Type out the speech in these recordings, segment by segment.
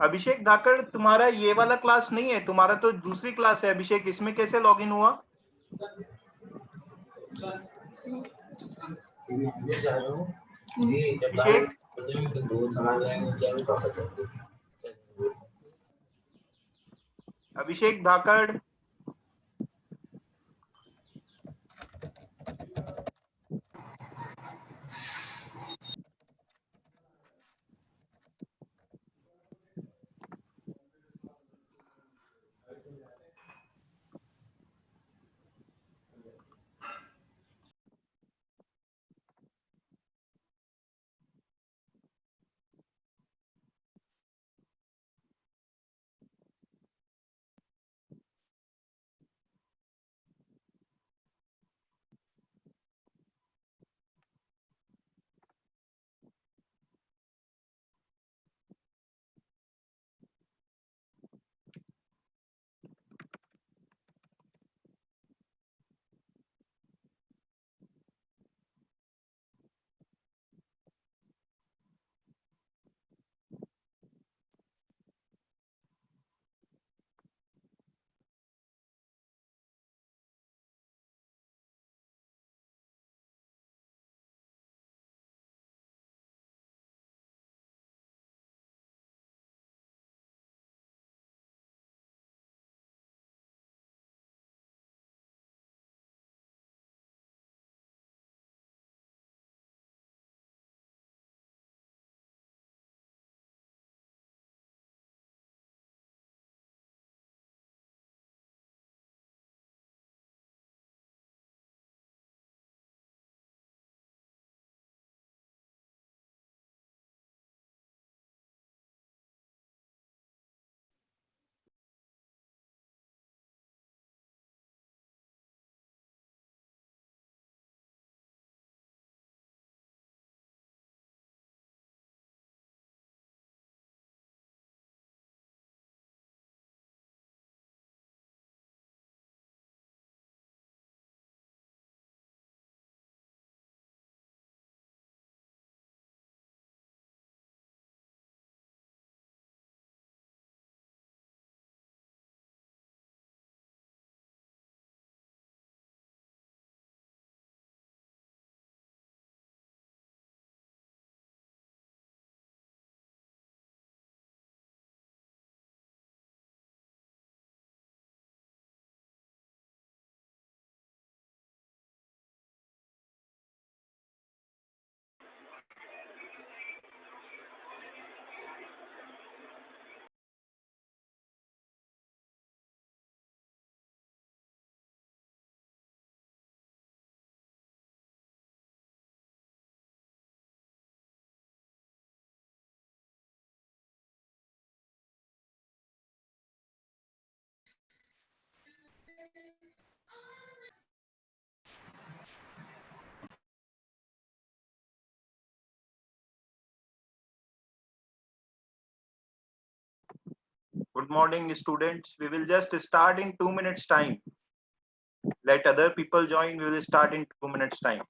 अभिषेक धाकड़, तुम्हारा ये वाला क्लास नहीं है, तुम्हारा तो दूसरी क्लास है अभिषेक, इसमें कैसे लॉगिन हुआ? अभिषेक, अभिषेक धाकड़, good morning students. We will just start in 2 minutes time. Let other people join. We will start in 2 minutes time.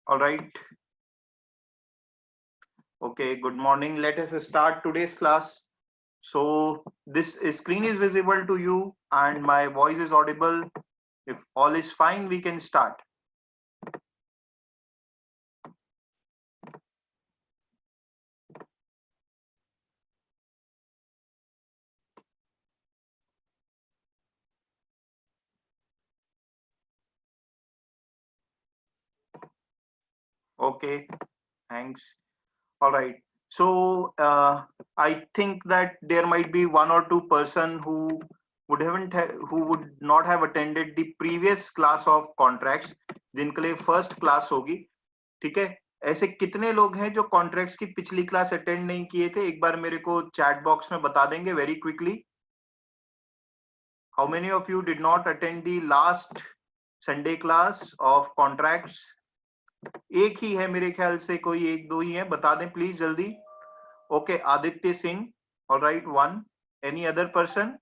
All right. Okay, good morning. Let us start today's class. So this screen is visible to you and my voice is audible. If all is fine, we can start. Okay, thanks. All right. So I think that there might be one or two person who who would not have attended the previous class of contracts, जिनके लिए first class होगी. ठीक है. ऐसे कितने लोग हैं जो कॉन्ट्रैक्ट्स की पिछली क्लास अटेंड नहीं किए थे? एक बार मेरे को चैट बॉक्स में बता देंगे very quickly. How many of you did not attend the last Sunday class of contracts? एक ही है मेरे ख्याल से, कोई एक दो ही है. बता दें प्लीज जल्दी. Okay, Aditya Singh. All right, one. Any other person?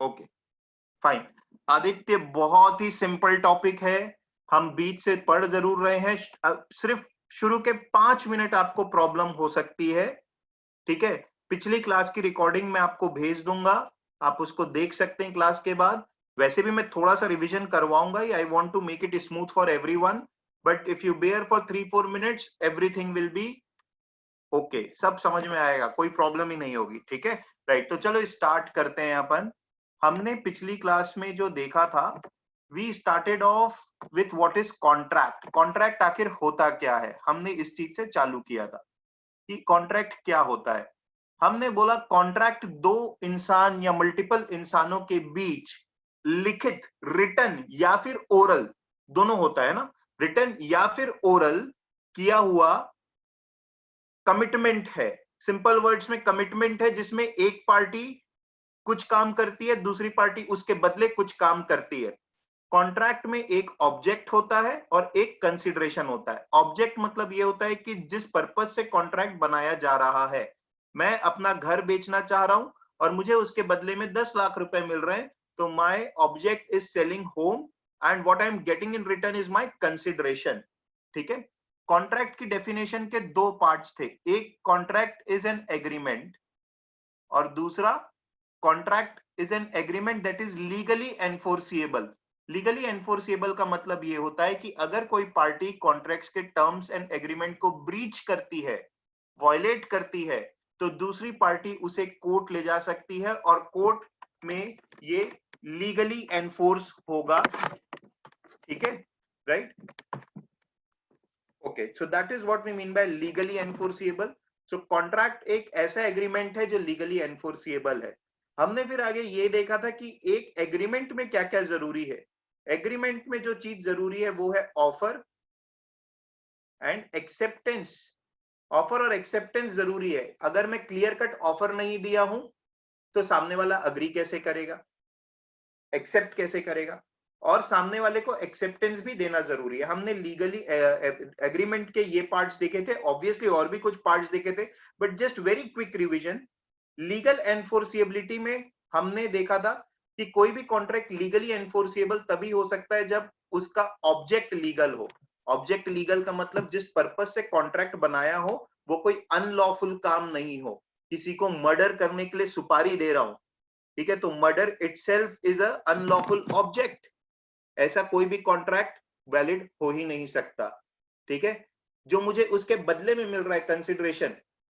Okay, fine. Aditya, बहुत ही सिंपल टॉपिक है. हम बीच से पढ़ जरूर रहे हैं. सिर्फ शुरू के 5 मिनट आपको प्रॉब्लम हो सकती है. ठीक है. पिछली क्लास की रिकॉर्डिंग मैं आपको भेज दूंगा, आप उसको देख सकते हैं क्लास के बाद. वैसे भी मैं थोड़ा सा रिवीजन करवाऊंगा. I want to make it smooth for everyone, but if you bear for 3-4 minutes everything will be okay. सब समझ में आएगा, कोई प्रॉब्लम ही नहीं होगी. ठीक है, राइट. तो चलो स्टार्ट करते हैं. अपन हमने पिछली क्लास में जो देखा था, we started off with what is contract. Contract आखिर होता क्या है, हमने इस चीज से चालू किया था कि कॉन्ट्रैक्ट क्या होता है. हमने बोला कॉन्ट्रैक्ट दो इंसान या मल्टीपल इंसानों के बीच लिखित, रिटन या फिर ओरल, दोनों होता है ना. रिटन या फिर ओरल किया हुआ कमिटमेंट है. सिंपल वर्ड्स में कमिटमेंट है जिसमें एक पार्टी कुछ काम करती है, दूसरी पार्टी उसके बदले कुछ काम करती है. कॉन्ट्रैक्ट में एक ऑब्जेक्ट होता है और एक कंसिडरेशन होता है. ऑब्जेक्ट मतलब ये होता है कि जिस पर्पज से कॉन्ट्रैक्ट बनाया जा रहा है. मैं अपना घर बेचना चाह रहा हूं और मुझे उसके बदले में 10 लाख रुपए मिल रहे हैं, तो my object is selling home and what I am getting in return is my consideration. ठीक है. कॉन्ट्रैक्ट की डेफिनेशन के दो पार्ट्स थे. एक, कॉन्ट्रैक्ट इज एन एग्रीमेंट, और दूसरा, contract is an agreement that is legally enforceable. Legally enforceable का मतलब ये होता है कि अगर कोई पार्टी कॉन्ट्रैक्ट्स के टर्म्स एंड एग्रीमेंट को ब्रीच करती है, वायलेट करती है, तो दूसरी पार्टी उसे कोर्ट ले जा सकती है और कोर्ट में ये लीगली एनफोर्स होगा. ठीक है, right. Okay, so that is what we mean by legally enforceable. So contract एक ऐसा एग्रीमेंट है जो लीगली एनफोर्सिएबल है. हमने फिर आगे ये देखा था कि एक एग्रीमेंट में क्या क्या जरूरी है. एग्रीमेंट में जो चीज जरूरी है वो है ऑफर एंड एक्सेप्टेंस. ऑफर और एक्सेप्टेंस जरूरी है. अगर मैं क्लियर कट ऑफर नहीं दिया हूं तो सामने वाला अग्री कैसे करेगा, एक्सेप्ट कैसे करेगा, और सामने वाले को एक्सेप्टेंस भी देना जरूरी है. हमने लीगली एग्रीमेंट के ये पार्ट्स देखे थे. ऑब्वियसली और भी कुछ पार्ट्स देखे थे, but just very quick revision. Legal enforceability में हमने देखा था कि कोई भी कॉन्ट्रैक्ट लीगली एनफोर्सिएबल तभी हो सकता है जब उसका ऑब्जेक्ट लीगल हो. ऑब्जेक्ट लीगल का मतलब जिस पर्पस से कॉन्ट्रैक्ट बनाया हो वो कोई अनलॉफुल काम नहीं हो. किसी को मर्डर करने के लिए सुपारी दे रहा हूं, ठीक है, तो murder itself is a unlawful object. ऐसा कोई भी कॉन्ट्रैक्ट वैलिड हो ही नहीं सकता. ठीक है. जो मुझे उसके बदले में मिल रहा है कंसिडरेशन,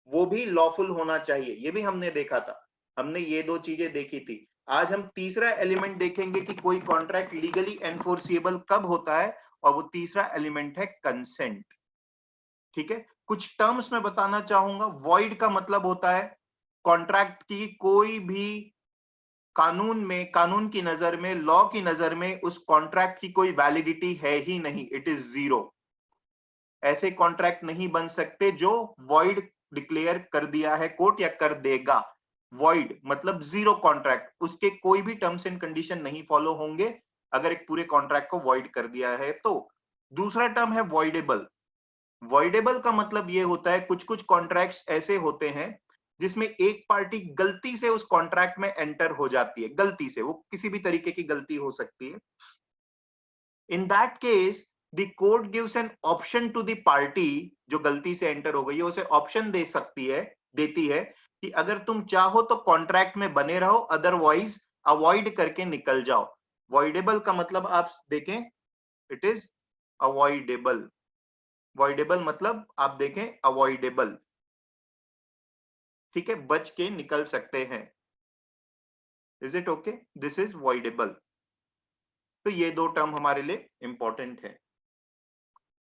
वो भी लॉफुल होना चाहिए. ये भी हमने देखा था. हमने ये दो चीजें देखी थी. आज हम तीसरा एलिमेंट देखेंगे कि कोई कॉन्ट्रैक्ट लीगली एनफोर्सिएबल कब होता है, और वो तीसरा एलिमेंट है कंसेंट. ठीक है. कुछ टर्म्स में बताना चाहूंगा. वॉइड का मतलब होता है कॉन्ट्रैक्ट की कोई भी कानून में, कानून की नजर में, लॉ की नजर में उस कॉन्ट्रैक्ट की कोई वैलिडिटी है ही नहीं. It is zero. ऐसे कॉन्ट्रैक्ट नहीं बन सकते जो वॉइड डिक्लेयर कर दिया है कोर्ट या कर देगा. वॉइड मतलब जीरो कॉन्ट्रैक्ट. उसके कोई भी टर्म्स एंड कंडीशन नहीं फॉलो होंगे अगर एक पूरे कॉन्ट्रैक्ट को वॉइड कर दिया है तो. दूसरा टर्म है वॉइडेबल. वॉइडेबल का मतलब ये होता है कुछ कुछ कॉन्ट्रैक्ट्स ऐसे होते हैं जिसमें एक पार्टी गलती से उस कॉन्ट्रैक्ट में एंटर हो जाती है, गलती से, वो किसी भी तरीके की गलती हो सकती है। In that case the court gives an option to the party जो गलती से एंटर हो गई है, उसे ऑप्शन दे सकती है, देती है कि अगर तुम चाहो तो कॉन्ट्रैक्ट में बने रहो, अदरवाइज अवॉइड करके निकल जाओ। वॉइडेबल का मतलब आप देखें, इट इज अवॉइडेबल। वॉइडेबल मतलब आप देखें अवॉइडेबल, ठीक है, बच के निकल सकते हैं। Is it okay? This is voidable. तो ये दो टर्म हमारे लिए इंपॉर्टेंट है।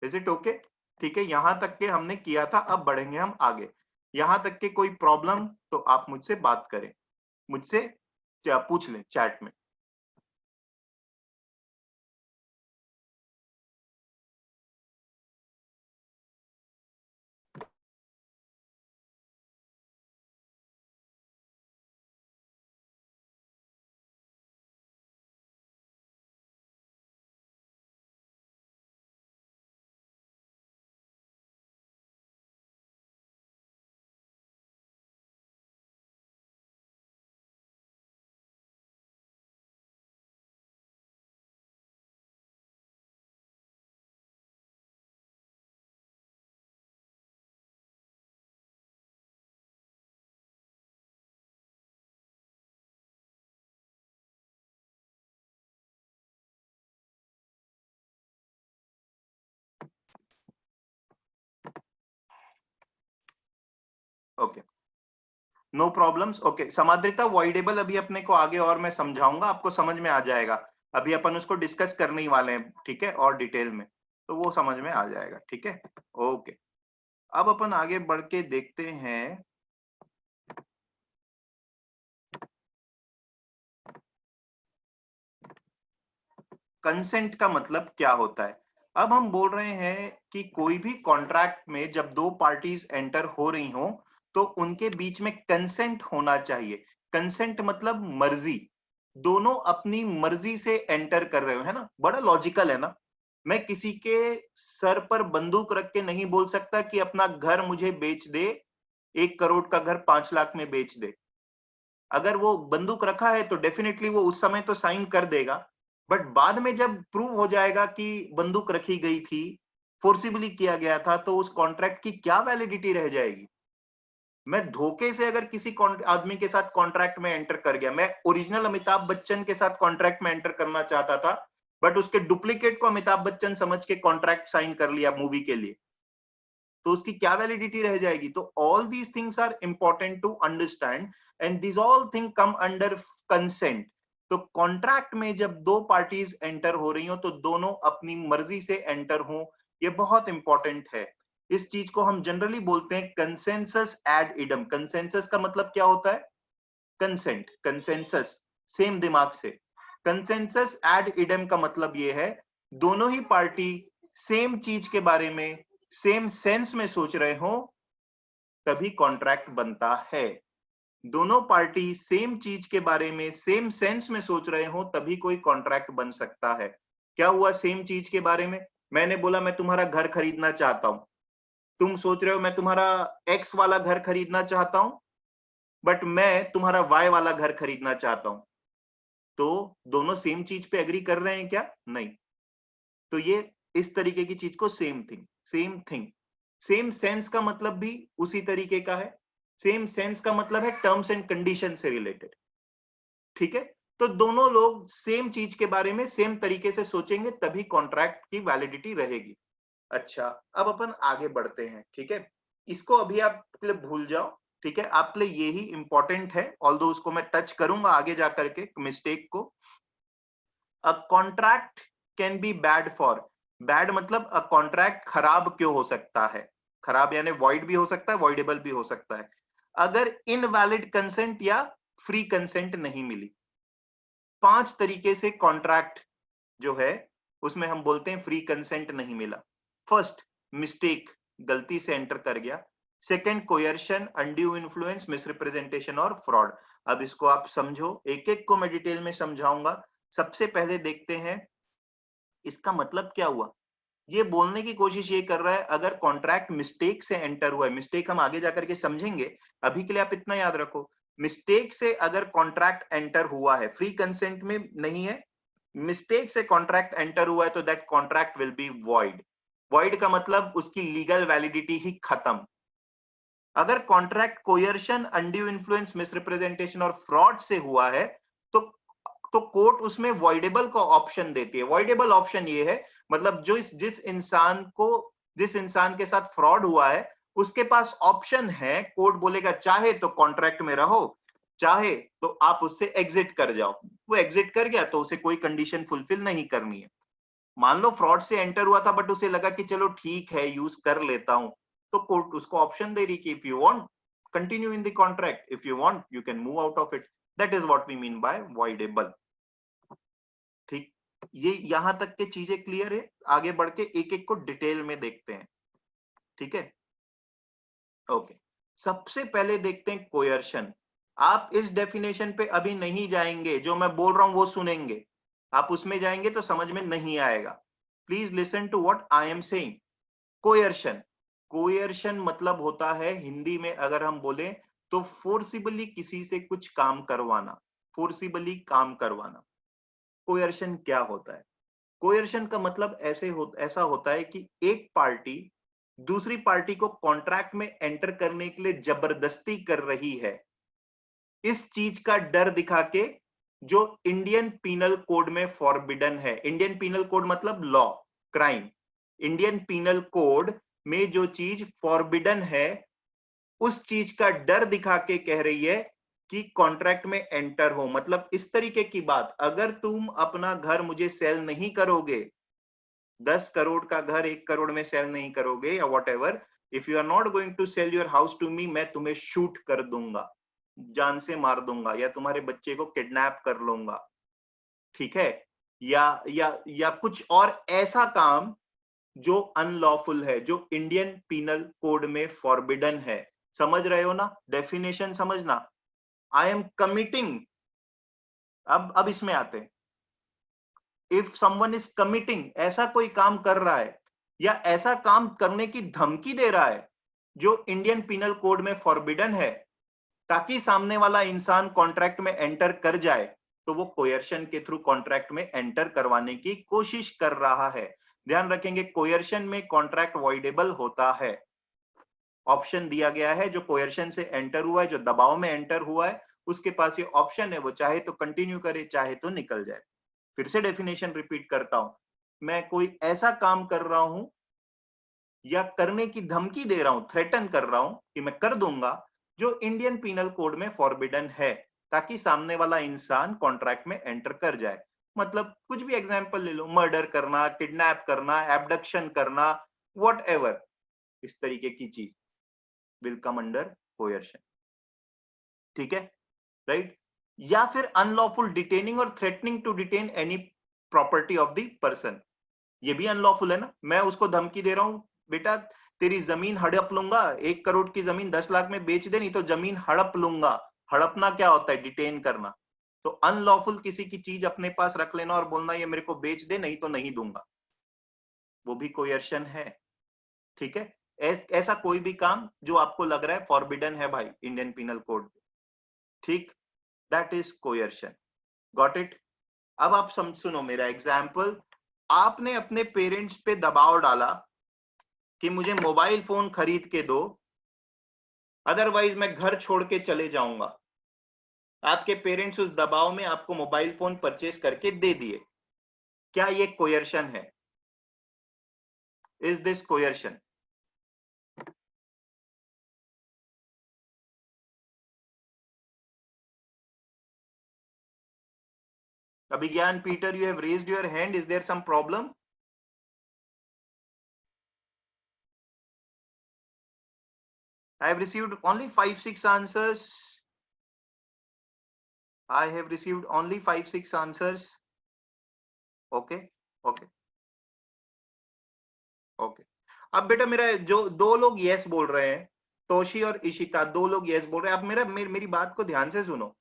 Is it okay? ठीक है, यहां तक के हमने किया था, अब बढ़ेंगे हम आगे। यहां तक के कोई प्रॉब्लम तो आप मुझसे बात करें, मुझसे पूछ लें चैट में। Okay, no problems. Okay, Samadrita, voidable अभी अपने को आगे और मैं समझाऊंगा, आपको समझ में आ जाएगा। अभी अपन उसको डिस्कस करने ही वाले हैं, ठीक है, और डिटेल में, तो वो समझ में आ जाएगा, ठीक है। ओके, अब अपन आगे बढ़ के देखते हैं कंसेंट का मतलब क्या होता है। अब हम बोल रहे हैं कि कोई भी कॉन्ट्रैक्ट में जब दो पार्टीज एंटर हो रही हो तो उनके बीच में कंसेंट होना चाहिए। कंसेंट मतलब मर्जी, दोनों अपनी मर्जी से एंटर कर रहे हो, है ना, बड़ा लॉजिकल है ना। मैं किसी के सर पर बंदूक रख के नहीं बोल सकता कि अपना घर मुझे बेच दे, 1 करोड़ का घर 5 लाख में बेच दे। अगर वो बंदूक रखा है तो डेफिनेटली वो उस समय तो साइन कर देगा, बट बाद में जब प्रूव हो जाएगा कि बंदूक रखी गई थी, फोर्सिबली किया गया था, तो उस कॉन्ट्रैक्ट की क्या वैलिडिटी रह जाएगी। मैं धोखे से अगर किसी आदमी के साथ कॉन्ट्रैक्ट में एंटर कर गया, मैं ओरिजिनल अमिताभ बच्चन के साथ कॉन्ट्रैक्ट में एंटर करना चाहता था, बट उसके डुप्लीकेट को अमिताभ बच्चन समझ के कॉन्ट्रैक्ट साइन कर लिया मूवी के लिए, तो उसकी क्या वैलिडिटी रह जाएगी। तो all these things are important to understand, and this all thing come under consent. तो कॉन्ट्रैक्ट में जब दो पार्टीज एंटर हो रही हो तो दोनों अपनी मर्जी से एंटर हो, ये बहुत इंपॉर्टेंट है। इस चीज को हम जनरली बोलते हैं कंसेंसस एड इडम। कंसेंसस का मतलब क्या होता है? कंसेंट, कंसेंसस, सेम दिमाग से। कंसेंसस एड इडम का मतलब ये है, दोनों ही पार्टी सेम चीज के बारे में सेम सेंस में सोच रहे हो तभी कॉन्ट्रैक्ट बनता है। दोनों पार्टी सेम चीज के बारे में सेम सेंस में सोच रहे हो तभी कोई कॉन्ट्रैक्ट बन सकता है। क्या हुआ सेम चीज के बारे में? मैंने बोला मैं तुम्हारा घर खरीदना चाहता हूं, तुम सोच रहे हो मैं तुम्हारा एक्स वाला घर खरीदना चाहता हूं, बट मैं तुम्हारा वाई वाला घर खरीदना चाहता हूं। तो दोनों सेम चीज पे एग्री कर रहे हैं क्या? नहीं। तो ये इस तरीके की चीज को same thing, same thing, same sense का मतलब भी उसी तरीके का है। सेम सेंस का मतलब है टर्म्स एंड कंडीशन से रिलेटेड, ठीक है। तो दोनों लोग सेम चीज के बारे में सेम तरीके से सोचेंगे तभी कॉन्ट्रैक्ट की वैलिडिटी रहेगी। अच्छा, अब अपन आगे बढ़ते हैं, ठीक है। इसको अभी आप भूल जाओ, ठीक है, आपके लिए यही इंपॉर्टेंट है, ऑल्दो उसको मैं टच करूंगा आगे जाकर के मिस्टेक को। A contract can be bad for, bad मतलब अ कॉन्ट्रैक्ट खराब क्यों हो सकता है? खराब यानी वॉइड भी हो सकता है, वॉइडेबल भी हो सकता है, अगर इनवैलिड कंसेंट या फ्री कंसेंट नहीं मिली। 5 तरीके से कॉन्ट्रैक्ट जो है उसमें हम बोलते हैं फ्री कंसेंट नहीं मिला। फर्स्ट, मिस्टेक, गलती से एंटर कर गया। सेकंड, कोयर्शन, अनड्यू इन्फ्लुएंस, मिसरिप्रेजेंटेशन और फ्रॉड। अब इसको आप समझो, एक एक को मैं डिटेल में समझाऊंगा। सबसे पहले देखते हैं इसका मतलब क्या हुआ। ये बोलने की कोशिश ये कर रहा है अगर कॉन्ट्रैक्ट मिस्टेक से एंटर हुआ है, मिस्टेक हम आगे जाकर के समझेंगे, अभी के लिए आप इतना याद रखो, मिस्टेक से अगर कॉन्ट्रैक्ट एंटर हुआ है, फ्री कंसेंट में नहीं है, मिस्टेक से कॉन्ट्रैक्ट एंटर हुआ है, तो that contract will be void. Void का मतलब उसकी लीगल वैलिडिटी ही खत्म। अगर कॉन्ट्रैक्ट कोयर्शन, अनड्यू इन्फ्लुएंस, मिसरिप्रेजेंटेशन और फ्रॉड से हुआ है, तो कोर्ट उसमें वॉइडेबल का ऑप्शन देती है। वॉइडेबल ऑप्शन ये है, मतलब जो जिस इंसान के साथ फ्रॉड हुआ है, उसके पास ऑप्शन है, कोर्ट बोलेगा चाहे तो कॉन्ट्रैक्ट में रहो, चाहे तो आप उससे एग्जिट कर जाओ। वो एग्जिट कर गया तो उसे कोई कंडीशन फुलफिल नहीं करनी है। मान लो फ्रॉड से एंटर हुआ था, बट उसे लगा कि चलो ठीक है यूज कर लेता हूं, तो कोर्ट उसको ऑप्शन दे रही कि if you want continue in the contract, if you want you can move out of it. That is what we mean by voidable. ठीक, ये यहां तक के चीजें क्लियर है? आगे बढ़ के एक एक को डिटेल में देखते हैं। ठीक है, ओके। सबसे पहले देखते हैं कोयर्शन। आप इस डेफिनेशन पे अभी नहीं जाएंगे, जो मैं बोल रहा हूं वो सुनेंगे, आप उसमें जाएंगे तो समझ में नहीं आएगा। Please listen to what I am saying. Coercion, coercion मतलब होता है हिंदी में अगर हम बोले तो फोर्सिबली किसी से कुछ काम करवाना, फोर्सिबली काम करवाना। कोयर्शन क्या होता है? कोयर्शन का मतलब ऐसा होता है कि एक पार्टी दूसरी पार्टी को कॉन्ट्रैक्ट में एंटर करने के लिए जबरदस्ती कर रही है, इस चीज का डर दिखा के, जो इंडियन पीनल कोड में फॉरबिडन है। इंडियन पीनल कोड मतलब law, crime. Indian penal code में जो चीज फॉरबिडन है, उस चीज का डर दिखा के कह रही है कि कॉन्ट्रैक्ट में एंटर हो। मतलब इस तरीके की बात, अगर तुम अपना घर मुझे सेल नहीं करोगे, 10 करोड़ का घर 1 करोड़ में सेल नहीं करोगे या whatever, if you are not going to sell your house to me, मैं तुम्हें शूट कर दूंगा, जान से मार दूंगा, या तुम्हारे बच्चे को किडनैप कर लूंगा। ठीक है, या कुछ और ऐसा काम जो अनलॉफुल है, जो इंडियन पीनल कोड में फॉरबिडन है। समझ रहे हो ना? डेफिनेशन समझना। आई एम कमिटिंग, अब इसमें आते हैं। इफ समवन इज कमिटिंग, ऐसा कोई काम कर रहा है या ऐसा काम करने की धमकी दे रहा है जो इंडियन पीनल कोड में फॉरबिडन है, ताकि सामने वाला इंसान कॉन्ट्रैक्ट में एंटर कर जाए, तो वो कोयर्शन के थ्रू कॉन्ट्रैक्ट में एंटर करवाने की कोशिश कर रहा है। ध्यान रखेंगे, कोयर्शन में कॉन्ट्रैक्ट वॉइडेबल होता है। ऑप्शन दिया गया है, जो कोयर्शन से एंटर हुआ है, जो दबाव में एंटर हुआ है, उसके पास ये ऑप्शन है, वो चाहे तो कंटिन्यू करे, चाहे तो निकल जाए। फिर से डेफिनेशन रिपीट करता हूं, मैं कोई ऐसा काम कर रहा हूं या करने की धमकी दे रहा हूं, थ्रेटन कर रहा हूं कि मैं कर दूंगा, जो इंडियन पीनल कोड में फॉरबिडन है, ताकि सामने वाला इंसान कॉन्ट्रैक्ट में एंटर कर जाए। मतलब कुछ भी एग्जांपल ले लो, मर्डर करना, किडनैप करना, एब्डक्शन करना, वॉट एवर, इस तरीके की चीज विल कम अंडर कोयर्शन। ठीक है, राइट? या फिर अनलॉफुल डिटेनिंग और threatening to detain any property of the person, ये भी अनलॉफुल है ना। मैं उसको धमकी दे रहा हूं, बेटा तेरी जमीन हड़प लूंगा, 1 करोड़ की जमीन 10 लाख में बेच दे, नहीं तो जमीन हड़प लूंगा। हड़पना क्या होता है? डिटेन करना। तो अनलॉफुल किसी की चीज अपने पास रख लेना और बोलना ये मेरे को बेच दे, नहीं तो नहीं दूंगा, वो भी कोयर्शन है। ठीक है, ऐसा कोई भी काम जो आपको लग रहा है फॉरबिडन है भाई इंडियन पिनल कोड, ठीक, that is coercion. Got it? अब आप सुनो मेरा एग्जाम्पल। आपने अपने पेरेंट्स पे दबाव डाला कि मुझे मोबाइल फोन खरीद के दो, अदरवाइज मैं घर छोड़ के चले जाऊंगा। आपके पेरेंट्स उस दबाव में आपको मोबाइल फोन परचेज करके दे दिए। क्या ये कोयर्शन है? Is this coercion? Abhigyan, Peter, you have raised your hand. Is there some problem? I have received only 5-6 answers. I have received only 5-6 answers. Okay, okay, okay. अब बेटा मेरा जो दो लोग यस बोल रहे हैं, तोशी और इशिता, दो लोग यस बोल रहे हैं। अब मेरी बात को ध्यान से सुनो।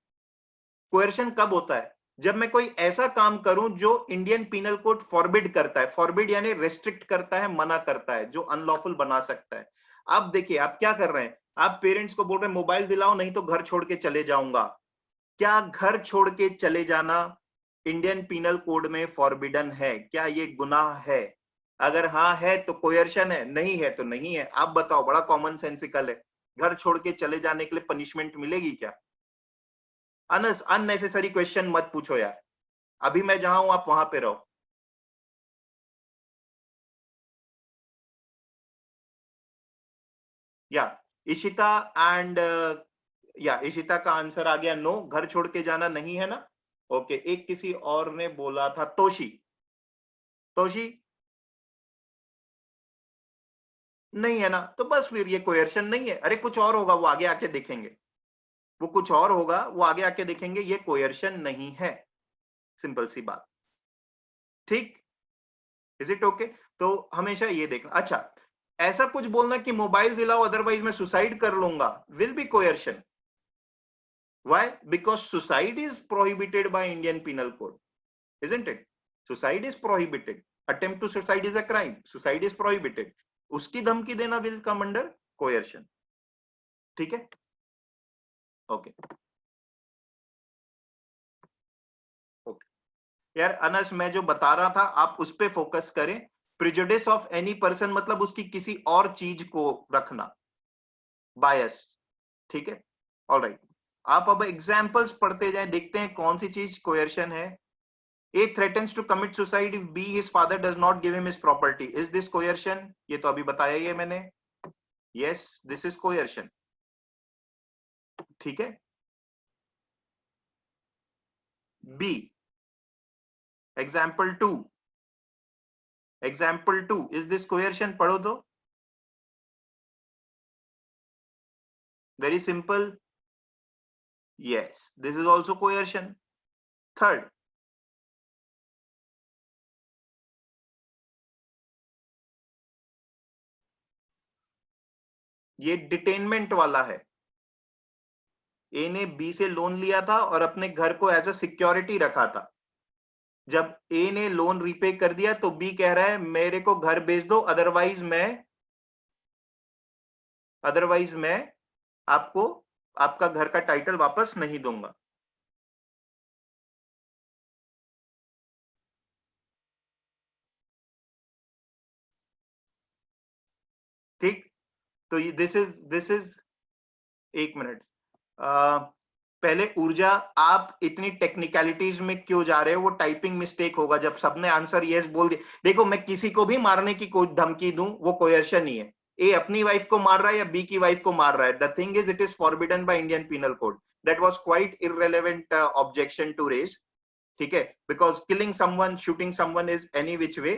कोयर्शन कब होता है? जब मैं कोई ऐसा काम करूं जो इंडियन पीनल कोड फॉरबिड करता है, फॉरबिड यानी रेस्ट्रिक्ट करता है, मना करता है, जो अनलॉफुल बना सकता है। आप देखिए आप क्या कर रहे हैं, आप पेरेंट्स को बोल रहे हैं मोबाइल दिलाओ नहीं तो घर छोड़ के चले जाऊंगा। क्या घर छोड़ के चले जाना इंडियन पीनल कोड में फॉरबिडन है? क्या ये गुनाह है? अगर हाँ है तो कोयर्शन है, नहीं है तो नहीं है। आप बताओ, बड़ा कॉमन सेंसिकल है। घर छोड़ के चले जाने के लिए पनिशमेंट मिलेगी क्या? अननेसेसरी क्वेश्चन मत पूछो यार। अभी मैं जहां हूं आप वहां पे रहो। या इशिता एंड या इशिता का आंसर आ गया नो, घर छोड़ के जाना नहीं है ना। ओके, एक किसी और ने बोला था तोशी। तोशी नहीं है ना, तो बस फिर ये कोयर्शन नहीं है। अरे कुछ और होगा, वो आगे आके देखेंगे। वो कुछ और होगा, वो आगे आके देखेंगे। ये कोयर्शन नहीं है, सिंपल सी बात। ठीक, इज इट ओके? तो हमेशा ये देखना। अच्छा, ऐसा कुछ बोलना कि मोबाइल दिलाओ अदरवाइज मैं सुसाइड कर लूंगा, will be coercion. Why? Because suicide is prohibited by Indian Penal Code, isn't it? Suicide is prohibited. Attempt to suicide is a crime. Suicide is prohibited. उसकी धमकी देना will come under coercion. ठीक है? Okay okay यार अनस, मैं जो बता रहा था आप उस पे फोकस करें। प्रिजुडिस ऑफ एनी पर्सन मतलब उसकी किसी और चीज को रखना, बायस। ठीक है, ऑलराइट। आप अब एग्जाम्पल्स पढ़ते जाएं, देखते हैं कौन सी चीज कोयर्शन है। A threatens to commit suicide if B his father does not give him his property. Is this coercion? ये तो अभी बताया ही है मैंने। Yes, this is coercion. ठीक है। B, example 2. Example 2. Is this coercion? पढ़ो तो। Very simple. Yes, this is also coercion. Third, ये डिटेनमेंट वाला है। ए ने बी से लोन लिया था और अपने घर को एज अ सिक्योरिटी रखा था। जब ए ने लोन रीपे कर दिया तो बी कह रहा है मेरे को घर बेच दो, अदरवाइज मैं आपको आपका घर का टाइटल वापस नहीं दूंगा। ठीक, तो दिस इज एक मिनट। पहले ऊर्जा, आप इतनी टेक्निकलिटीज में क्यों जा रहे हो? वो टाइपिंग मिस्टेक होगा जब सबने आंसर यस बोल दिया। देखो, मैं किसी को भी मारने की कोई धमकी दूं वो कोयर्शन ही है। ए अपनी वाइफ को मार रहा है या बी की वाइफ को मार रहा है, the thing is it is forbidden by Indian penal code. That was quite irrelevant objection to raise. ठीक है, because killing someone, shooting someone is any which way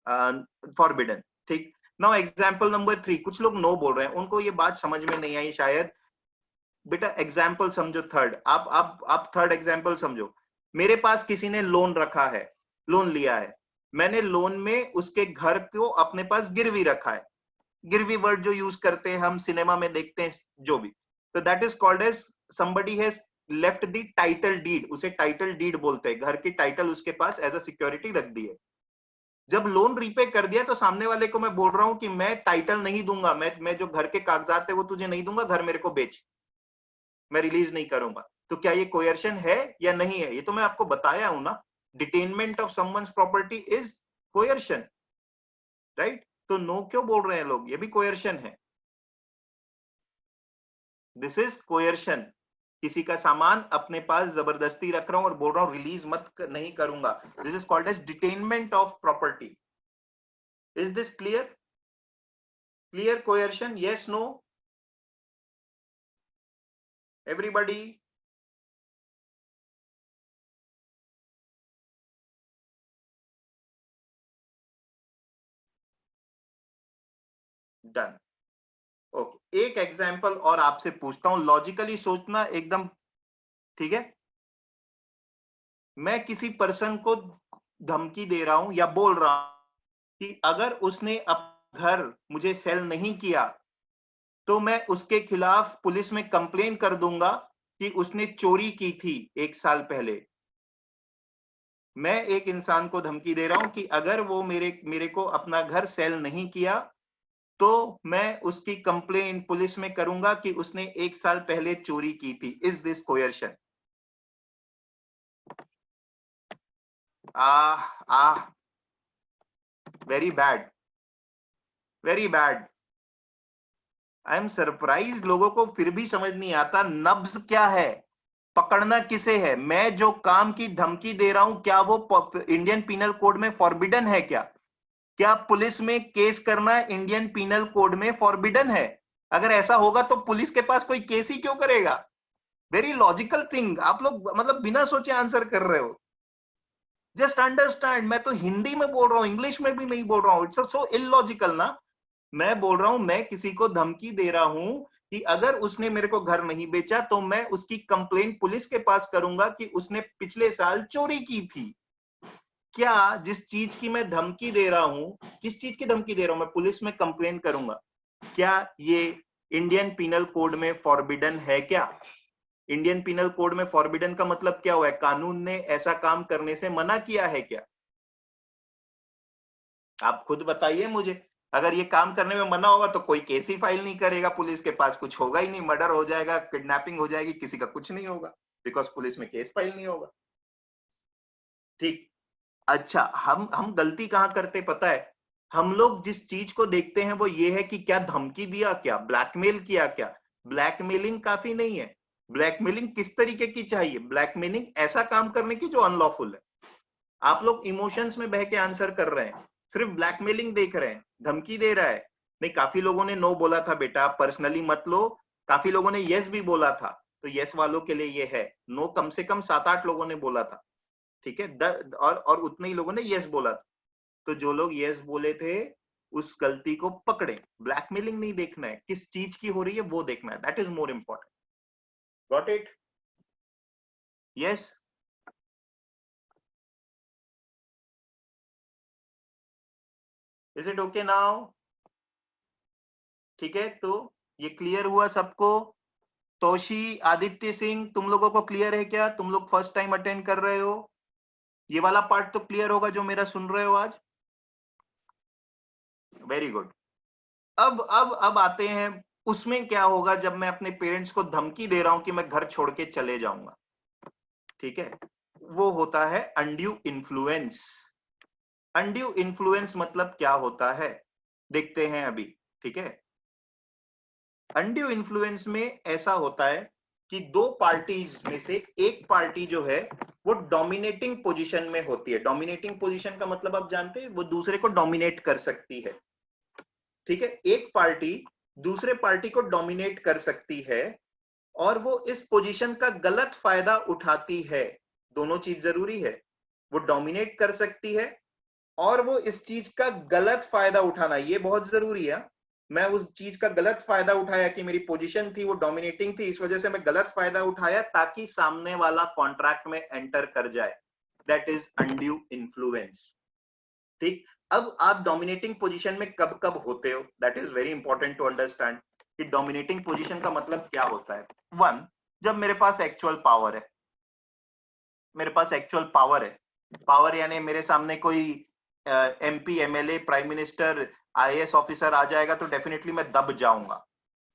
forbidden. ठीक, नाउ एग्जाम्पल नंबर 3। कुछ लोग no बोल रहे हैं, उनको ये बात समझ में नहीं आई शायद। बेटा एग्जाम्पल समझो थर्ड। आप थर्ड एग्जाम्पल समझो। मेरे पास किसी ने लोन रखा है, लोन लिया है। मैंने लोन में उसके घर को अपने पास गिरवी रखा है। गिरवी वर्ड जो यूज करते हैं हम सिनेमा में देखते हैं, जो भी, तो that is called as somebody has left the title deed। उसे टाइटल डीड बोलते हैं। घर की टाइटल उसके पास एज अ सिक्योरिटी रख दी है। जब लोन रीपे कर दिया तो सामने वाले को मैं बोल रहा हूं कि मैं टाइटल नहीं दूंगा, मैं जो घर के कागजात है वो तुझे नहीं दूंगा, घर मेरे को बेच, मैं रिलीज नहीं करूंगा। तो क्या ये कोयर्शन है या नहीं है? ये तो मैं आपको बताया हूं ना। Detainment of someone's property is coercion, right? तो नो क्यों बोल रहे हैं लोग? ये भी कोयर्शन है। This is coercion. किसी का सामान अपने पास जबरदस्ती रख रहा हूं और बोल रहा हूं रिलीज नहीं करूंगा। This is called as detainment of property. Is this clear? Clear coercion? Yes, no, everybody? Done. Okay, एक एग्जांपल और आपसे पूछता हूं, लॉजिकली सोचना एकदम। ठीक है, मैं किसी पर्सन को धमकी दे रहा हूं या बोल रहा हूं कि अगर उसने अपना घर मुझे सेल नहीं किया तो मैं उसके खिलाफ पुलिस में कंप्लेन कर दूंगा कि उसने चोरी की थी 1 साल पहले, मैं एक इंसान को धमकी दे रहा हूं कि अगर वो मेरे को अपना घर सेल नहीं किया तो मैं उसकी कंप्लेंट पुलिस में करूंगा कि उसने 1 साल पहले चोरी की थी। Is this coercion? Very bad, very bad. I am surprise, लोगों को फिर भी समझ नहीं आता नब्ज क्या है, पकड़ना किसे है। मैं जो काम की धमकी दे रहा हूं क्या वो इंडियन पीनल कोड में फॉरबिडन है? क्या पुलिस में केस करना इंडियन पीनल कोड में फॉरबिडन है? अगर ऐसा होगा तो पुलिस के पास कोई केस ही क्यों करेगा? Very logical thing. आप लोग मतलब बिना सोचे आंसर कर रहे हो। जस्ट अंडरस्टैंड, मैं तो हिंदी में बोल रहा हूं, इंग्लिश में भी नहीं बोल रहा हूं। इट्स सो इलॉजिकल ना। मैं बोल रहा हूं, मैं किसी को धमकी दे रहा हूं कि अगर उसने मेरे को घर नहीं बेचा तो मैं उसकी कंप्लेंट पुलिस के पास करूंगा कि उसने पिछले साल चोरी की थी। क्या जिस चीज की मैं धमकी दे रहा हूं, किस चीज की धमकी दे रहा हूं, मैं पुलिस में कंप्लेन करूंगा, क्या ये इंडियन पीनल कोड में फॉरबिडन है? क्या इंडियन पीनल कोड में फॉरबिडन का मतलब क्या हुआ है? कानून ने ऐसा काम करने से मना किया है क्या? आप खुद बताइए मुझे। अगर ये काम करने में मना होगा तो कोई केस ही फाइल नहीं करेगा, पुलिस के पास कुछ होगा ही नहीं, मर्डर हो जाएगा, किडनैपिंग हो जाएगी, किसी का कुछ नहीं होगा, बिकॉज पुलिस में केस फाइल नहीं होगा। ठीक। अच्छा, हम गलती कहां करते पता है? हम लोग जिस चीज को देखते हैं वो ये है कि क्या धमकी दिया, क्या ब्लैकमेल किया, क्या ब्लैकमेलिंग काफी नहीं है। ब्लैकमेलिंग किस तरीके की चाहिए? ब्लैकमेलिंग ऐसा काम करने की जो अनलॉफुल है। आप लोग इमोशंस में बह के आंसर कर रहे हैं, सिर्फ ब्लैकमेलिंग देख रहे हैं, धमकी दे रहा है। नहीं, काफी लोगों ने नो बोला था, बेटा पर्सनली मत लो। काफी लोगों ने यस भी बोला था, तो यस वालों के लिए ये है। नो कम से कम 7-8 लोगों ने बोला था, ठीक है। और उतने ही लोगों ने यस बोला था। तो जो लोग यस बोले थे उस गलती को पकड़े। ब्लैकमेलिंग नहीं देखना है, किस चीज की हो रही है वो देखना है, that is more important. Got it? Yes. Is it okay now? ठीक है, तो ये क्लियर हुआ सबको? तोशी, आदित्य सिंह, तुम लोगों को क्लियर है क्या? तुम लोग फर्स्ट टाइम अटेंड कर रहे हो, ये वाला पार्ट तो क्लियर होगा जो मेरा सुन रहे हो आज। Very good. अब आते हैं उसमें क्या होगा जब मैं अपने पेरेंट्स को धमकी दे रहा हूं कि मैं घर छोड़ के चले जाऊंगा। ठीक है, वो होता है अनड्यू इन्फ्लुएंस। अनड्यू इन्फ्लुएंस मतलब क्या होता है, देखते हैं अभी। ठीक है, अनड्यू इन्फ्लुएंस में ऐसा होता है कि दो पार्टीज में से एक पार्टी जो है वो डोमिनेटिंग पोजीशन में होती है। डोमिनेटिंग पोजीशन का मतलब आप जानते हैं, वो दूसरे को डोमिनेट कर सकती है। ठीक है, एक पार्टी दूसरे पार्टी को डोमिनेट कर सकती है और वो इस पोजीशन का गलत फायदा उठाती है। दोनों चीज जरूरी है, वो डोमिनेट कर सकती है और वो इस चीज का गलत फायदा उठाना, ये बहुत जरूरी है। मैं उस चीज का गलत फायदा उठाया कि मेरी पोजीशन थी वो डोमिनेटिंग थी, इस वजह से मैं गलत फायदा उठाया ताकि सामने वाला कॉन्ट्रैक्ट में एंटर कर जाए। That is undue influence. ठीक। अब आप डोमिनेटिंग पोजीशन में कब कब होते हो, that is very important to understand कि डोमिनेटिंग पोजीशन का मतलब क्या होता है। वन, जब मेरे पास एक्चुअल पावर है, मेरे पास एक्चुअल पावर है। पावर यानी मेरे सामने कोई MP, MLA, prime minister, IAS officer आ जाएगा तो डेफिनेटली मैं दब जाऊंगा,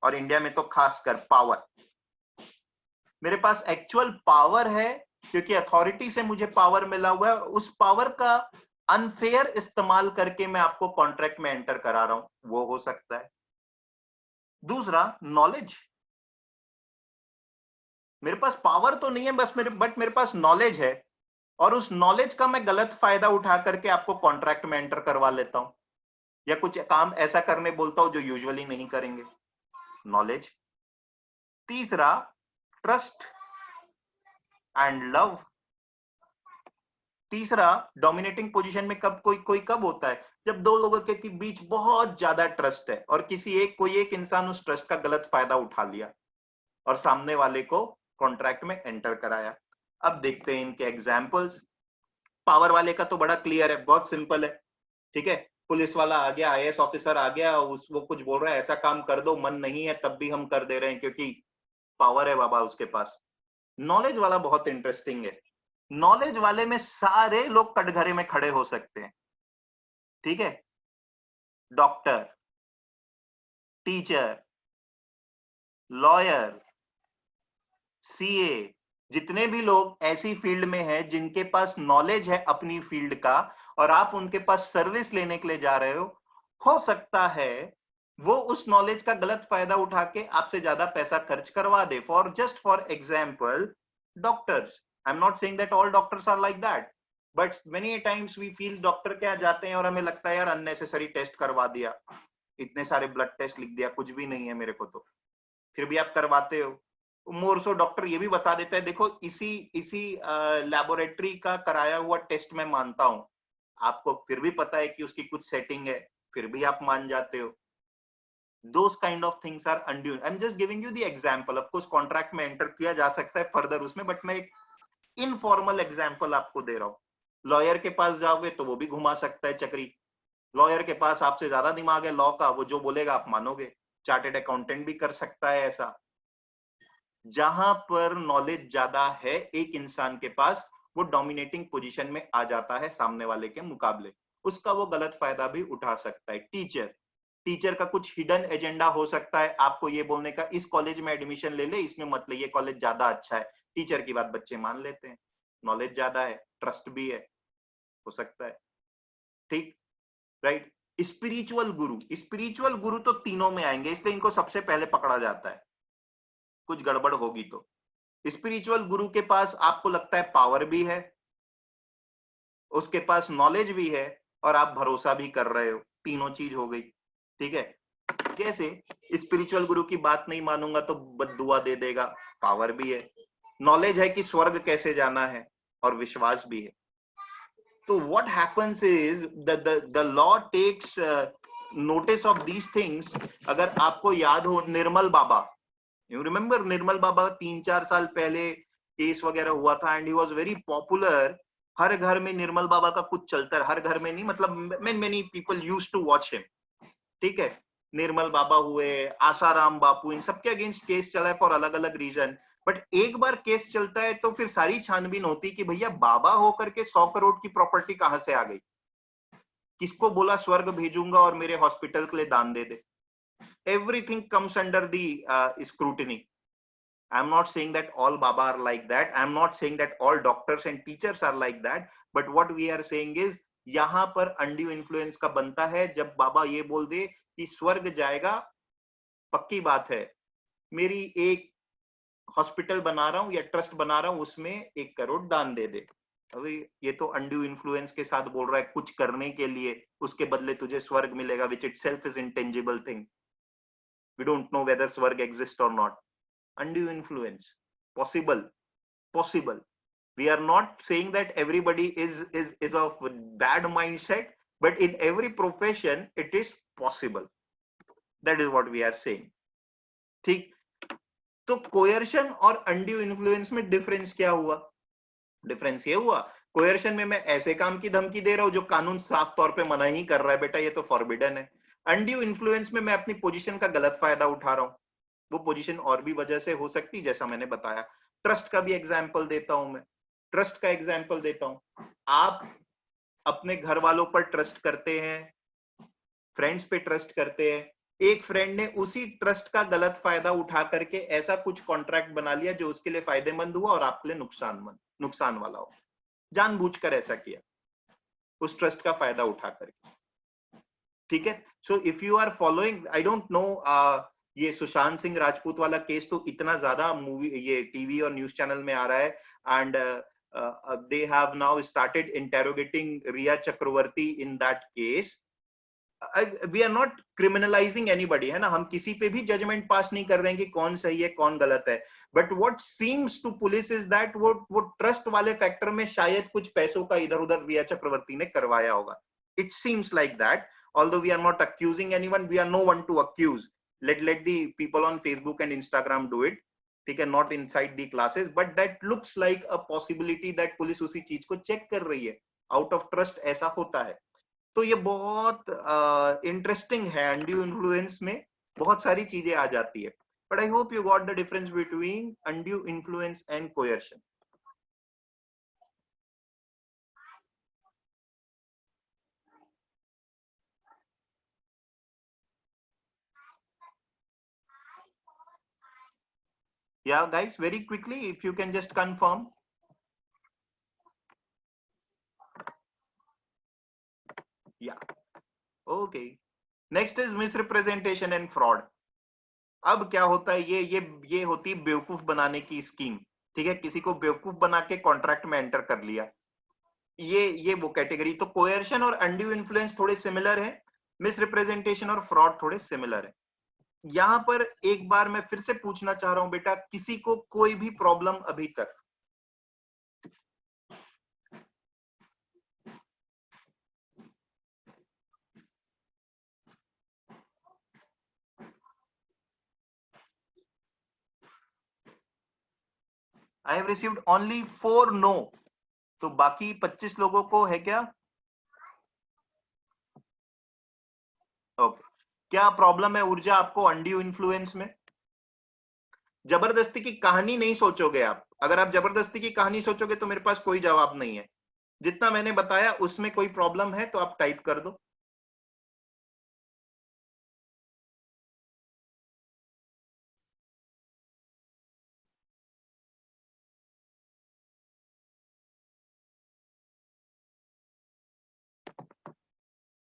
और इंडिया में तो खासकर पावर। मेरे पास एक्चुअल पावर है क्योंकि अथॉरिटी से मुझे पावर मिला हुआ है, और उस पावर का अनफेयर इस्तेमाल करके मैं आपको कॉन्ट्रैक्ट में एंटर करा रहा हूं, वो हो सकता है। दूसरा, नॉलेज। मेरे पास पावर तो नहीं है बट मेरे पास नॉलेज है, और उस नॉलेज का मैं गलत फायदा उठा करके आपको कॉन्ट्रैक्ट में एंटर करवा लेता हूं, या कुछ काम ऐसा करने बोलता हूं जो यूजुअली नहीं करेंगे। नॉलेज। तीसरा, ट्रस्ट एंड लव। तीसरा, डोमिनेटिंग पोजीशन में कब कोई कब होता है, जब दो लोगों के बीच बहुत ज्यादा ट्रस्ट है और कोई एक इंसान उस ट्रस्ट का गलत फायदा उठा लिया और सामने वाले को कॉन्ट्रैक्ट में एंटर कराया। अब देखते हैं इनके एग्जाम्पल्स। पावर वाले का तो बड़ा क्लियर है, बहुत सिंपल है। ठीक है, पुलिस वाला आ गया, आईएएस ऑफिसर आ गया, वो कुछ बोल रहा है ऐसा काम कर दो, मन नहीं है तब भी हम कर दे रहे हैं क्योंकि पावर है बाबा उसके पास। नॉलेज वाला बहुत इंटरेस्टिंग है। नॉलेज वाले में सारे लोग कटघरे में खड़े हो सकते हैं, ठीक है? डॉक्टर, टीचर, लॉयर, सीए, जितने भी लोग ऐसी फील्ड में हैं जिनके पास नॉलेज है अपनी फील्ड का और आप उनके पास सर्विस लेने के लिए जा रहे हो सकता है वो उस नॉलेज का गलत फायदा उठा के आपसे ज्यादा पैसा खर्च करवा दे। For example, doctors, I am not saying that all doctors are like that, but many times we feel doctor क्या जाते हैं और हमें लगता है यार अननेसेसरी टेस्ट करवा दिया, इतने सारे ब्लड टेस्ट लिख दिया, कुछ भी नहीं है मेरे को, तो फिर भी आप करवाते हो। मोरसो डॉक्टर ये भी बता देता है, देखो इसी इसी लैबोरेटरी का कराया हुआ टेस्ट मैं मानता हूं, आपको फिर भी पता है कि उसकी कुछ सेटिंग है, फिर भी आप मान जाते हो। Those kind of things are undue. I'm just giving you the example. Of course, contract में एंटर किया जा सकता है फर्दर उसमें, बट मैं एक इनफॉर्मल एग्जाम्पल आपको दे रहा हूँ। लॉयर के पास जाओगे तो वो भी घुमा सकता है चक्री, लॉयर के पास आपसे ज्यादा दिमाग है लॉ का, वो जो बोलेगा आप मानोगे। चार्टेड अकाउंटेंट भी कर सकता है ऐसा। जहां पर नॉलेज ज्यादा है एक इंसान के पास, वो डोमिनेटिंग पोजीशन में आ जाता है सामने वाले के मुकाबले, उसका वो गलत फायदा भी उठा सकता है। टीचर का कुछ हिडन एजेंडा हो सकता है, आपको ये बोलने का इस कॉलेज में एडमिशन ले ले, इसमें मत ले, ये कॉलेज ज्यादा अच्छा है। टीचर की बात बच्चे मान लेते हैं, नॉलेज ज्यादा है, ट्रस्ट भी है, हो सकता है, ठीक, राइट। स्पिरिचुअल गुरु तो तीनों में आएंगे, इसलिए इनको सबसे पहले पकड़ा जाता है कुछ गड़बड़ होगी तो। स्पिरिचुअल गुरु के पास आपको लगता है पावर भी है, उसके पास नॉलेज भी है, और आप भरोसा भी कर रहे हो, तीनों चीज हो गई, ठीक है। कैसे? स्पिरिचुअल गुरु की बात नहीं मानूंगा तो बद्दुआ दे देगा, पावर भी है, नॉलेज है कि स्वर्ग कैसे जाना है, और विश्वास भी है। तो what happens is the law takes notice of these things. अगर आपको याद हो निर्मल बाबा, यू रिमेम्बर निर्मल बाबा, 3-4 साल पहले केस वगैरह हुआ था and he was very popular. हर घर में निर्मल बाबा का कुछ चलता है, हर घर में नहीं, मतलब many people used to watch him, ठीक है। निर्मल बाबा हुए, आसाराम बापू, इन सबके अगेंस्ट केस चला है फॉर अलग अलग रीजन। बट एक बार केस चलता है तो फिर सारी छानबीन होती कि भैया बाबा होकर के 100 करोड़ की प्रॉपर्टी कहां से आ गई, किसको बोला स्वर्ग भेजूंगा और मेरे हॉस्पिटल के लिए दान दे दे। Everything comes under the scrutiny. I'm not saying that all Baba are like that. I'm not saying that all doctors and teachers are like that. But what we are saying is, यहाँ पर undue influence का बनता है जब बाबा ये बोल दे कि स्वर्ग जाएगा, पक्की बात है, मेरी एक हॉस्पिटल बना रहा हूँ या ट्रस्ट बना रहा हूँ, उसमें 1 करोड़ दान दे दे। अभी ये तो अनड्यू इन्फ्लुएंस के साथ बोल रहा है, कुछ करने के लिए उसके बदले तुझे स्वर्ग मिलेगा, which it self is intangible thing. We don't know whether swarg exists or not. Undue influence, possible. We are not saying that everybody is of bad mindset, but in every profession it is possible. That is what we are saying. ठीक, तो कोयर्शन और undue influence में difference क्या हुआ? Difference ये हुआ, कोयर्शन में मैं ऐसे काम की धमकी दे रहा हूं जो कानून साफ तौर पे मना ही कर रहा है, बेटा ये तो फॉरबिडन है। अनड्यू इन्फ्लुएंस में मैं अपनी पोजीशन का गलत फायदा उठा रहा हूं, वो पोजीशन और भी वजह से हो सकती, जैसा मैंने बताया। ट्रस्ट का भी एग्जाम्पल देता हूं मैं, ट्रस्ट का एग्जाम्पल देता हूं। आप अपने घर वालों पर ट्रस्ट करते हैं, फ्रेंड्स पे ट्रस्ट करते हैं, एक फ्रेंड ने उसी ट्रस्ट का गलत फायदा उठा करके ऐसा कुछ कॉन्ट्रैक्ट बना लिया जो उसके लिए फायदेमंद हुआ और आपके लिए नुकसान वाला हो, जानबूझकर ऐसा किया, उस ट्रस्ट का फायदा उठा करके, ठीक है। So if you are following, I don't know, ये सुशांत सिंह राजपूत वाला केस तो इतना ज्यादा मूवी, ये टीवी और न्यूज चैनल में आ रहा है, and they have now started interrogating Riya Chakravarti in that case. We are not criminalizing anybody, है ना, हम किसी पे भी जजमेंट पास नहीं कर रहे हैं कि कौन सही है कौन गलत है, but what seems to police is that वो ट्रस्ट वाले फैक्टर में शायद कुछ पैसों का इधर उधर रिया चक्रवर्ती ने करवाया होगा। It seems like that, although we are not accusing anyone, we are no one to accuse. Let the people on Facebook and Instagram do it, ठीक है, not inside the classes, but that looks like a possibility that police उसी चीज को check कर रही है, out of trust ऐसा होता है। तो ये बहुत इंटरेस्टिंग है, अनड्यू इन्फ्लुएंस में बहुत सारी चीजें आ जाती है। but I hope you got the difference between undue influence and coercion. Yeah, guys, very quickly, if you can just confirm. Yeah, okay. Next is misrepresentation and fraud. अब क्या होता है, ये होती है बेवकूफ बनाने की स्कीम। ठीक है, किसी को बेवकूफ बना के कॉन्ट्रैक्ट में एंटर कर लिया, ये वो कैटेगरी। तो कोयर्शन और अनड्यू इन्फ्लुएंस थोड़े सिमिलर है, मिसरिप्रेजेंटेशन और फ्रॉड थोड़े सिमिलर है। यहां पर एक बार मैं फिर से पूछना चाह रहा हूं बेटा, किसी को कोई भी प्रॉब्लम अभी तक? I have received only 4 no, तो बाकी 25 लोगों को है क्या? ओके, क्या प्रॉब्लम है ऊर्जा आपको अनड्यू इन्फ्लुएंस में? जबरदस्ती की कहानी नहीं सोचोगे आप। अगर आप जबरदस्ती की कहानी सोचोगे तो मेरे पास कोई जवाब नहीं है। जितना मैंने बताया उसमें कोई प्रॉब्लम है तो आप टाइप कर दो।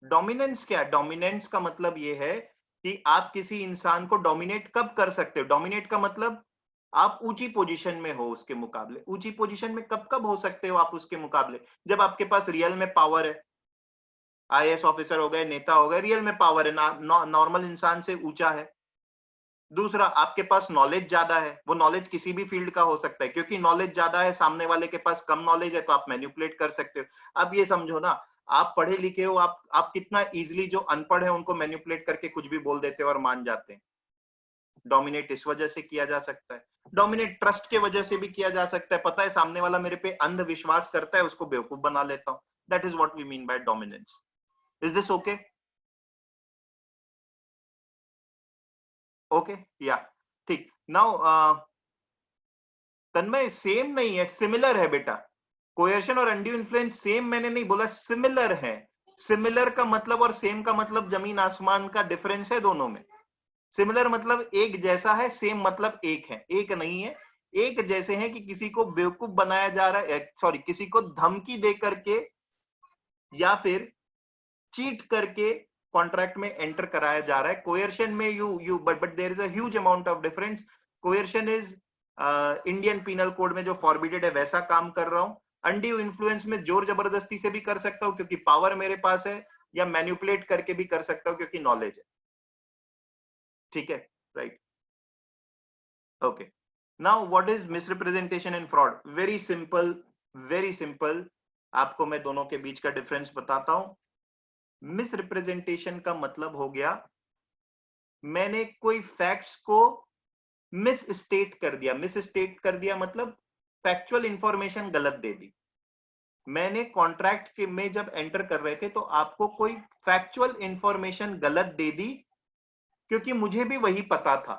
डोमिनेंस क्या है? डोमिनेंस का मतलब ये है कि आप किसी इंसान को डोमिनेट कब कर सकते हो। डोमिनेट का मतलब आप ऊंची पोजीशन में हो उसके मुकाबले। ऊंची पोजीशन में कब कब हो सकते हो आप उसके मुकाबले? जब आपके पास रियल में पावर है, आईएएस ऑफिसर हो गए, नेता हो गए, रियल में पावर है, नॉर्मल इंसान से ऊंचा है। दूसरा, आपके पास नॉलेज ज्यादा है। वो नॉलेज किसी भी फील्ड का हो सकता है, क्योंकि नॉलेज ज्यादा है, सामने वाले के पास कम नॉलेज है, तो आप मैनिपुलेट कर सकते हो। अब ये समझो ना, आप पढ़े लिखे हो, आप कितना इजीली जो अनपढ़ है उनको मैनिपुलेट करके कुछ भी बोल देते हो और मान जाते हैं। डोमिनेट इस वजह से किया जा सकता है। डोमिनेट ट्रस्ट के वजह से भी किया जा सकता है। पता है सामने वाला मेरे पे अंधविश्वास करता है, उसको बेवकूफ बना लेता हूं। That is what we mean by dominance. Is this okay? Okay, या ठीक। नाउ तन्मय, सेम नहीं है, सिमिलर है बेटा। कोयर्शन और अनड्यू इन्फ्लुएंस सेम मैंने नहीं बोला, सिमिलर है। सिमिलर का मतलब और सेम का मतलब जमीन आसमान का डिफरेंस है दोनों में। सिमिलर मतलब एक जैसा है, सेम मतलब एक है, एक नहीं है। एक जैसे हैं कि किसी को बेवकूफ बनाया जा रहा है, सॉरी, किसी को धमकी दे करके या फिर चीट करके कॉन्ट्रैक्ट में एंटर कराया जा रहा है। कोयर्शन में you but there is a huge amount of difference. Coercion is Indian penal code में जो फॉरबिडेड है वैसा काम कर रहा हूं। अनड्यू इन्फ्लुएंस में जोर जबरदस्ती से भी कर सकता हूं क्योंकि पावर मेरे पास है, या मैनिपुलेट करके भी कर सकता हूं क्योंकि नॉलेज है। ठीक है, right, okay. Now what is misrepresentation and fraud? Very simple, very simple. आपको मैं दोनों के बीच का डिफरेंस बताता हूं। मिसरिप्रेजेंटेशन का मतलब हो गया, मैंने कोई फैक्ट्स को मिस स्टेट कर दिया। मिस स्टेट कर दिया मतलब फैक्चुअल इंफॉर्मेशन गलत दे दी। मैंने कॉन्ट्रैक्ट के में जब एंटर कर रहे थे तो आपको कोई फैक्चुअल इंफॉर्मेशन गलत दे दी, क्योंकि मुझे भी वही पता था।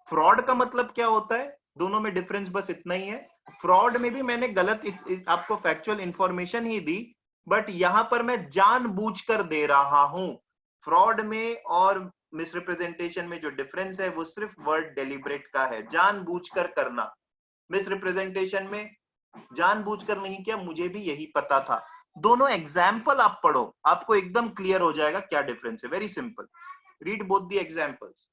फ्रॉड का मतलब क्या होता है? दोनों में डिफरेंस बस इतना ही है। फ्रॉड में भी मैंने गलत आपको factual information he the, but यहां पर मैं जानबूझकर दे रहा हूं। फ्रॉड में और मिसरिप्रेजेंटेशन में जो डिफरेंस है वो सिर्फ वर्ड डेलिब्रेट का है, जानबूझकर करना। मिसरिप्रेजेंटेशन में जानबूझकर नहीं किया, मुझे भी यही पता था। दोनों एग्जाम्पल आप पढ़ो, आपको एकदम क्लियर हो जाएगा क्या डिफरेंस है। Very simple, read both the examples.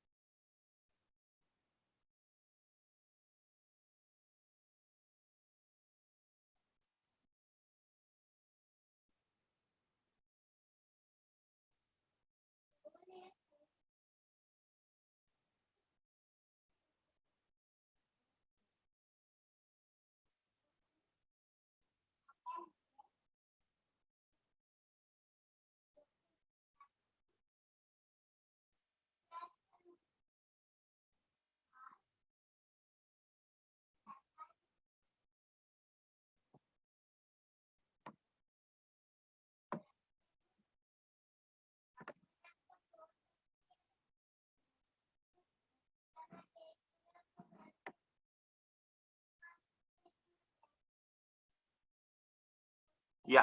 या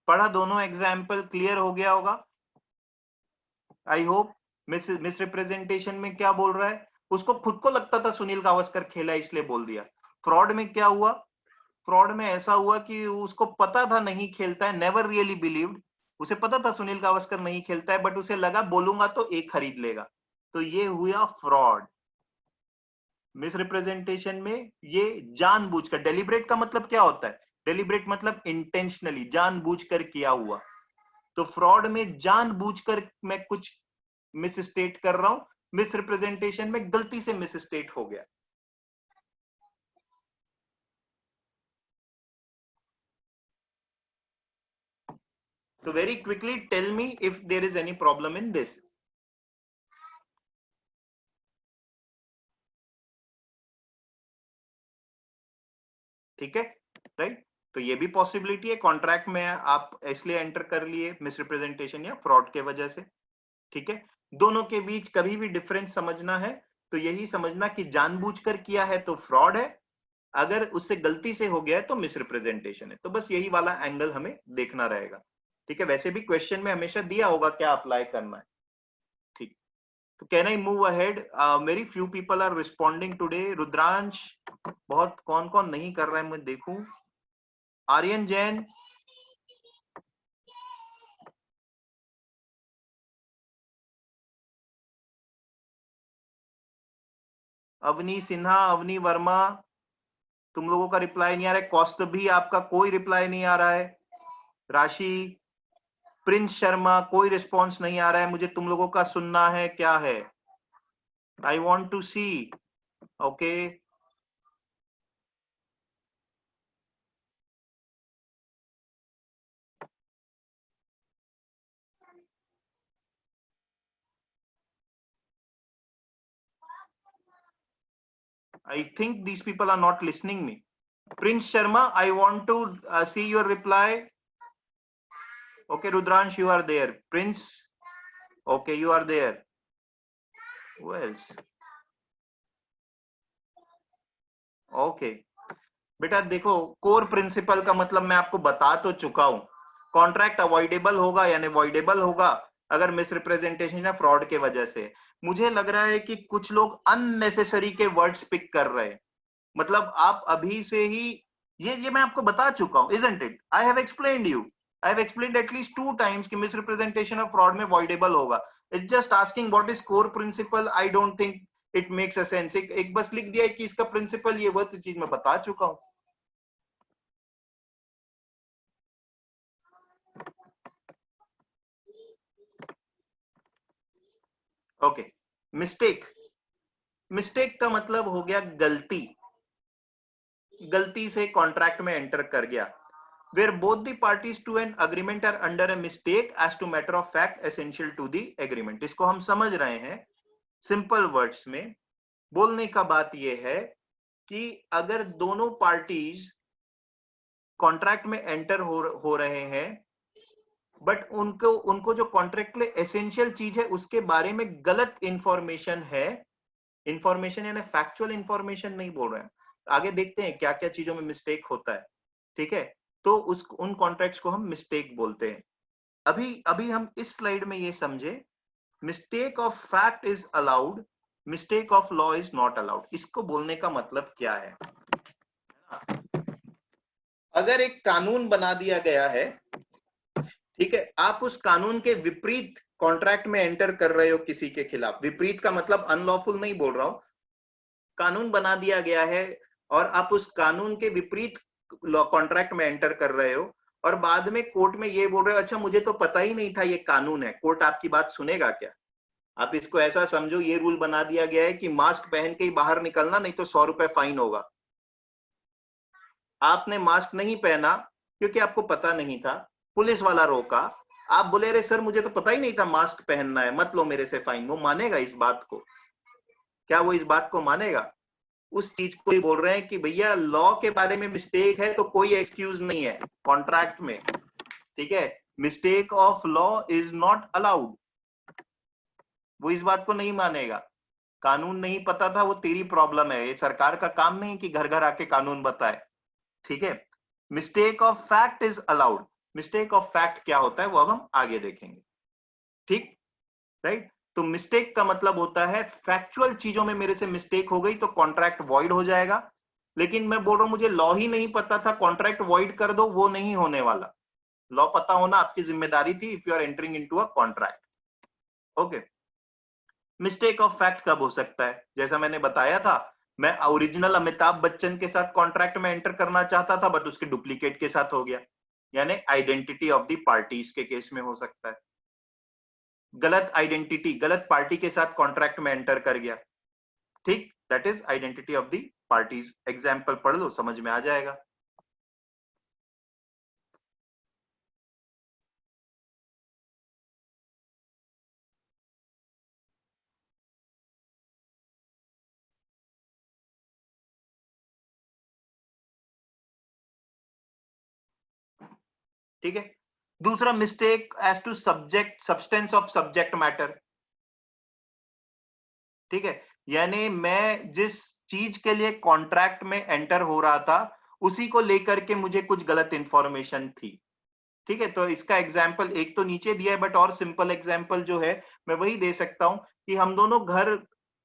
पढ़ा, दोनों एग्जाम्पल क्लियर हो गया होगा आई होप। मिस रिप्रेजेंटेशन में क्या बोल रहा है, उसको खुद को लगता था सुनील गावस्कर खेला इसलिए बोल दिया। फ्रॉड में क्या हुआ, फ्रॉड में ऐसा हुआ कि उसको पता था नहीं खेलता है, नेवर रियली बिलीव्ड, उसे पता था सुनील गावस्कर नहीं खेलता है, बट उसे लगा बोलूंगा तो एक खरीद लेगा, तो ये हुआ फ्रॉड। मिस रिप्रेजेंटेशन में ये जानबूझकर, डेलिब्रेट का मतलब क्या होता है, डेलिब्रेट मतलब इंटेंशनली, जानबूझकर किया हुआ, तो फ्रॉड में जानबूझकर मैं कुछ मिस स्टेट कर रहा हूं, मिस रिप्रेजेंटेशन में गलती से मिस स्टेट हो गया। तो very quickly tell me if there is any problem in this. ठीक है, राइट। तो ये भी पॉसिबिलिटी है, कॉन्ट्रैक्ट में आप इसलिए एंटर कर लिए मिस रिप्रेजेंटेशन या फ्रॉड के वजह से। ठीक है, दोनों के बीच कभी भी डिफरेंस समझना है तो यही समझना कि जानबूझकर किया है तो फ्रॉड है, अगर उससे गलती से हो गया है तो मिस रिप्रेजेंटेशन है। तो बस यही वाला एंगल हमें देखना रहेगा। ठीक है, वैसे भी क्वेश्चन में हमेशा दिया होगा क्या अप्लाई करना है। ठीक, तो can I move ahead, very few people are responding today. Rudransh बहुत, कौन कौन नहीं कर रहा है मैं देखूं। आर्यन जैन, अवनी सिन्हा, अवनी वर्मा, तुम लोगों का रिप्लाई नहीं आ रहा है। कौस्तभ भी, आपका कोई रिप्लाई नहीं आ रहा है। राशि, प्रिंस शर्मा, कोई रिस्पॉन्स नहीं आ रहा है। मुझे तुम लोगों का सुनना है, क्या है, I want to see. Okay, I think these people are not listening me. Prince Sharma, I want to see your reply. Okay, Rudransh, you are there. Prince, okay, you are there. Who else? Okay. बेटा देखो, core principle का मतलब मैं आपको बता तो चुका हूं, कॉन्ट्रैक्ट अवॉइडेबल होगा यानी अवॉइडेबल होगा अगर मिस रिप्रेजेंटेशन या फ्रॉड के वजह से। मुझे लग रहा है कि कुछ लोग अननेसेसरी के वर्ड्स पिक कर रहे हैं, मतलब आप अभी से ही, ये मैं आपको बता चुका हूं, isn't it? I have explained you. I have explained at least 2 times कि misrepresentation और fraud में voidable होगा. It's just asking what is core principle. I don't think it makes a sense. एक बस लिख दिया है कि इसका प्रिंसिपल ये, वो तो चीज मैं बता चुका हूं। ओके, मिस्टेक, मिस्टेक का मतलब हो गया गलती, गलती से कॉन्ट्रैक्ट में एंटर कर गया। where both the parties to an agreement are under a mistake as to matter of fact essential to the agreement। इसको हम समझ रहे हैं सिंपल वर्ड्स में। बोलने का बात यह है कि अगर दोनों पार्टीज कॉन्ट्रैक्ट में एंटर हो रहे हैं, बट उनको उनको जो कॉन्ट्रैक्ट के लिए एसेंशियल चीज है उसके बारे में गलत इंफॉर्मेशन है, इंफॉर्मेशन यानी फैक्चुअल इंफॉर्मेशन नहीं बोल रहे हैं, आगे देखते हैं क्या क्या चीजों में मिस्टेक होता है। ठीक है, तो उन कॉन्ट्रैक्ट्स को हम मिस्टेक बोलते हैं। अभी अभी हम इस स्लाइड में ये समझे, mistake of fact is allowed, mistake of law is not allowed. इसको बोलने का मतलब क्या है, अगर एक कानून बना दिया गया है, ठीक है, आप उस कानून के विपरीत कॉन्ट्रैक्ट में एंटर कर रहे हो किसी के खिलाफ, विपरीत का मतलब अनलॉफुल नहीं बोल रहा हूं, कानून बना दिया गया है और आप उस कानून के विपरीत कॉन्ट्रैक्ट में एंटर कर रहे हो और बाद में कोर्ट में ये बोल रहे हो अच्छा मुझे तो पता ही नहीं था ये कानून है, कोर्ट आपकी बात सुनेगा क्या? आप इसको ऐसा समझो, ये रूल बना दिया गया है कि मास्क पहन के ही बाहर निकलना, नहीं तो 100 रुपए फाइन होगा। आपने मास्क नहीं पहना क्योंकि आपको पता नहीं था, पुलिस वाला रोका, आप बोले अरे सर मुझे तो पता ही नहीं था मास्क पहनना है, मत लो मेरे से फाइन। वो मानेगा इस बात को? क्या वो इस बात को मानेगा? उस चीज को ही बोल रहे हैं कि भैया लॉ के बारे में मिस्टेक है तो कोई एक्सक्यूज नहीं है कॉन्ट्रैक्ट में। ठीक है, mistake of law is not allowed, वो इस बात को नहीं मानेगा। कानून नहीं पता था वो तेरी प्रॉब्लम है, ये सरकार का काम नहीं कि घर घर आके कानून बताए। ठीक है, mistake of fact is allowed, mistake of fact क्या होता है वो अब हम आगे देखेंगे, ठीक, राइट। तो मिस्टेक का मतलब होता है फैक्चुअल चीजों में मेरे से मिस्टेक हो गई तो कॉन्ट्रैक्ट वॉइड हो जाएगा। लेकिन मैं बोल रहा हूं मुझे लॉ ही नहीं पता था, कॉन्ट्रैक्ट वॉइड कर दो, वो नहीं होने वाला। लॉ पता होना आपकी जिम्मेदारी थी if you are entering into a contract. Okay. Mistake of fact कब हो सकता है? जैसा मैंने बताया था, मैं ओरिजिनल अमिताभ बच्चन के साथ कॉन्ट्रैक्ट में एंटर करना चाहता था बट उसके डुप्लीकेट के साथ हो गया, यानी आइडेंटिटी ऑफ द पार्टीज के केस में हो सकता है। गलत आइडेंटिटी, गलत पार्टी के साथ कॉन्ट्रैक्ट में एंटर कर गया, ठीक, that is identity of the parties. Example पढ़ लो, समझ में आ जाएगा। ठीक है। दूसरा, mistake as to subject, substance of subject matter. ठीक है, यानी मैं जिस चीज के लिए कॉन्ट्रैक्ट में एंटर हो रहा था उसी को लेकर के मुझे कुछ गलत इंफॉर्मेशन थी। ठीक है, तो इसका एग्जाम्पल एक तो नीचे दिया है बट और सिंपल एग्जाम्पल जो है मैं वही दे सकता हूं कि हम दोनों घर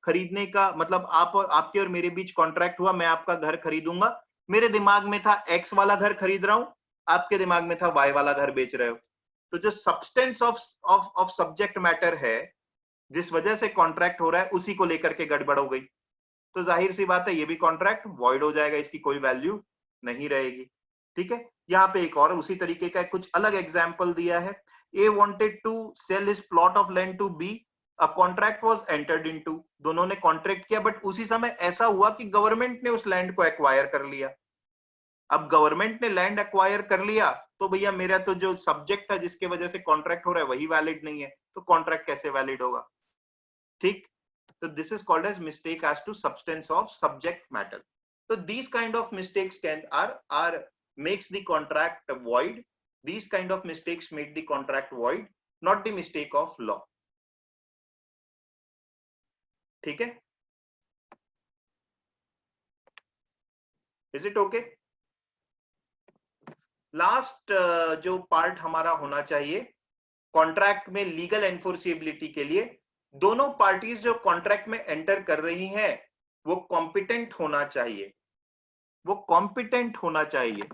खरीदने का, मतलब आप और आपके और मेरे बीच कॉन्ट्रैक्ट हुआ, मैं आपका घर खरीदूंगा। मेरे दिमाग में था एक्स वाला घर खरीद रहा हूं, आपके दिमाग में था वाई वाला घर बेच रहे हो। तो जो substance of of subject matter है जिस वजह से कॉन्ट्रैक्ट हो रहा है उसी को लेकर के गड़बड़ हो गई, तो जाहिर सी बात है ये भी कॉन्ट्रैक्ट वॉइड हो जाएगा, इसकी कोई वैल्यू नहीं रहेगी। ठीक है, यहाँ पे एक और उसी तरीके का कुछ अलग एग्जाम्पल दिया है। A wanted to sell his plot of land to B, a contract was entered into. दोनों ने कॉन्ट्रैक्ट किया बट उसी समय ऐसा हुआ कि गवर्नमेंट ने उस लैंड को एक्वायर कर लिया। अब गवर्नमेंट ने लैंड एक्वायर कर लिया तो भैया मेरा तो जो सब्जेक्ट था जिसके वजह से कॉन्ट्रैक्ट हो रहा है वही वैलिड नहीं है, तो कॉन्ट्रैक्ट कैसे वैलिड होगा? ठीक, so this is called as mistake as to substance of subject matter. So these kind of mistakes can are makes the contract void. These kind of mistakes make the contract void, not the mistake of law. ठीक है, is it okay? Last जो part हमारा होना चाहिए contract में legal enforceability के लिए, दोनों पार्टीज जो कॉन्ट्रैक्ट में एंटर कर रही हैं वो कॉम्पिटेंट होना चाहिए। वो कॉम्पिटेंट होना चाहिए।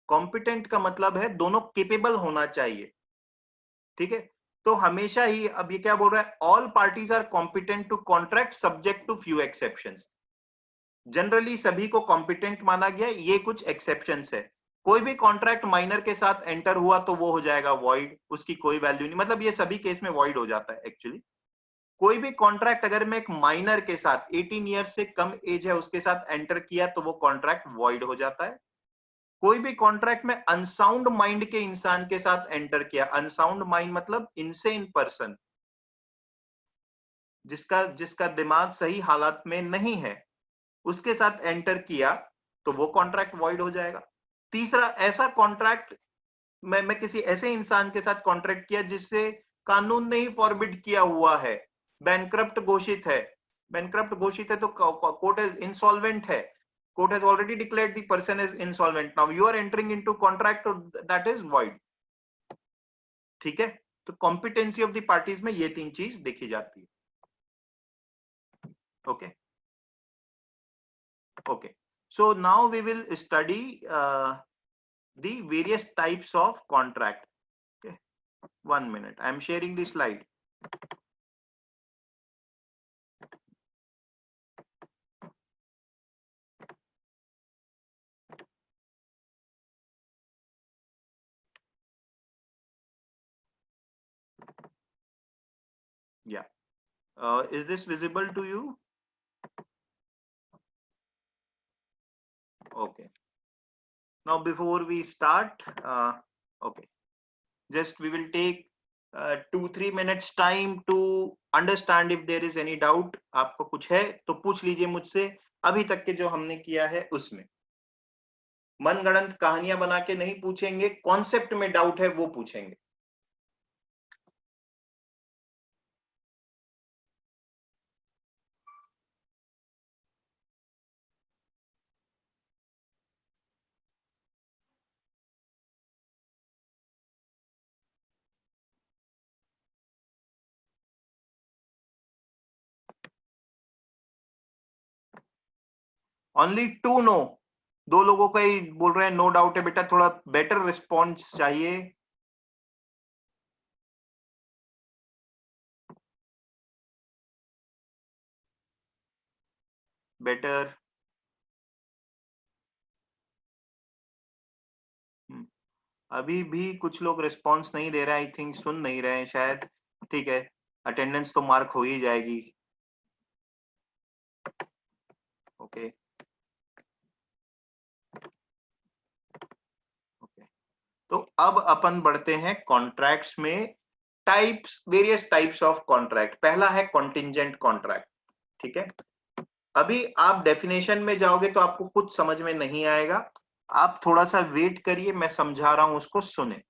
कॉम्पिटेंट का मतलब है दोनों केपेबल होना चाहिए। ठीक है, तो हमेशा ही, अब ये क्या बोल रहा है, all parties are competent to contract subject to few exceptions. Generally सभी को कॉम्पिटेंट माना गया, ये कुछ एक्सेप्शंस है। कोई भी कॉन्ट्रैक्ट माइनर के साथ एंटर हुआ तो वो हो जाएगा वॉइड, उसकी कोई वैल्यू नहीं, मतलब ये सभी केस में वॉइड हो जाता है एक्चुअली। कोई भी कॉन्ट्रैक्ट अगर मैं एक माइनर के साथ 18 ईयर्स से कम एज है उसके साथ एंटर किया तो वो कॉन्ट्रैक्ट वॉइड हो जाता है। कोई भी कॉन्ट्रैक्ट में अनसाउंड माइंड के इंसान के साथ एंटर किया, अनसाउंड माइंड मतलब इनसेन पर्सन, जिसका जिसका दिमाग सही हालात में नहीं है, उसके साथ एंटर किया तो वो कॉन्ट्रैक्ट वॉइड हो जाएगा। तीसरा, ऐसा कॉन्ट्रैक्ट मैं किसी ऐसे इंसान के साथ कॉन्ट्रैक्ट किया जिससे कानून ने ही फॉरबिड किया हुआ है, बैंकरप्ट घोषित है। बैंकरप्ट घोषित है तो कोर्ट इज इंसॉल्वेंट है, court has already declared the person is insolvent, now you are entering into contract that is void। ठीक है, तो कॉम्पिटेंसी ऑफ द पार्टीज में ये तीन चीज देखी जाती है। Okay okay, so now we will study the various types of contract। okay, 1 minute, I am sharing the slide। yeah, is this visible to you? Okay, now before we start, okay, just we will take 2-3 minutes time to understand if there is any doubt। आपको कुछ है तो पूछ लीजिए मुझसे, अभी तक के जो हमने किया है उसमें। मनगढ़ंत कहानियां बना के नहीं पूछेंगे, कॉन्सेप्ट में डाउट है वो पूछेंगे। ओनली 2 नो, 2 लोगों का ही बोल रहे हैं नो डाउट है बेटा, थोड़ा बेटर रिस्पॉन्स चाहिए। बेटर। अभी भी कुछ लोग रिस्पॉन्स नहीं दे रहे हैं, आई थिंक सुन नहीं रहे हैं शायद। ठीक है, अटेंडेंस तो मार्क हो ही जाएगी। ओके ओके, तो अब अपन बढ़ते हैं कॉन्ट्रैक्ट्स में। Types, various types of contract. पहला है कॉन्टिंजेंट कॉन्ट्रैक्ट। ठीक है, अभी आप डेफिनेशन में जाओगे तो आपको कुछ समझ में नहीं आएगा, आप थोड़ा सा वेट करिए, मैं समझा रहा हूं, उसको सुने,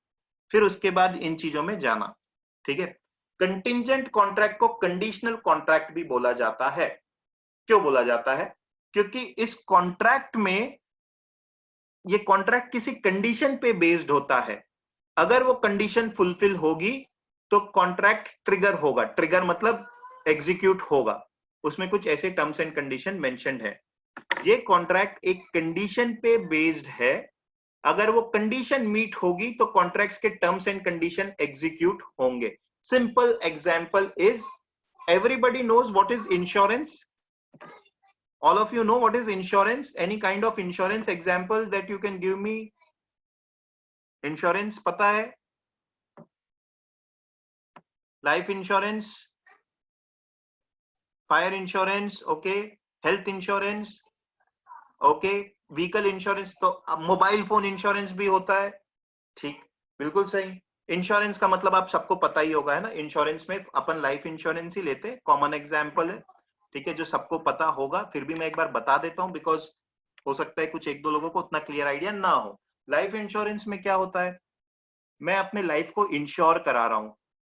फिर उसके बाद इन चीजों में जाना। ठीक है, कंटिंजेंट कॉन्ट्रैक्ट को कंडीशनल कॉन्ट्रैक्ट भी बोला जाता है। क्यों बोला जाता है? क्योंकि इस कॉन्ट्रैक्ट में, ये कॉन्ट्रैक्ट किसी कंडीशन पे बेस्ड होता है। अगर वो कंडीशन फुलफिल होगी तो कॉन्ट्रैक्ट ट्रिगर होगा। ट्रिगर मतलब एग्जीक्यूट होगा, उसमें कुछ ऐसे टर्म्स एंड कंडीशन मेंशन्ड है। ये कॉन्ट्रैक्ट एक कंडीशन पे बेस्ड है, अगर वो कंडीशन मीट होगी तो कॉन्ट्रैक्ट्स के टर्म्स एंड कंडीशन एग्जीक्यूट होंगे। Simple example is, everybody knows what is insurance. All of you know what is insurance. Any kind of insurance example that you can give me? Insurance पता है? Life insurance, fire insurance, okay, health insurance, okay, vehicle insurance, तो mobile phone insurance भी होता है। ठीक, बिल्कुल सही। Insurance का मतलब आप सबको पता ही होगा, है ना? इंश्योरेंस में अपन लाइफ इंश्योरेंस ही लेते हैं, कॉमन एग्जांपल है। ठीक है, जो सबको पता होगा, फिर भी मैं एक बार बता देता हूं, बिकॉज हो सकता है कुछ एक दो लोगों को उतना क्लियर आइडिया ना हो। लाइफ इंश्योरेंस में क्या होता है? मैं अपने लाइफ को इंश्योर करा रहा हूं।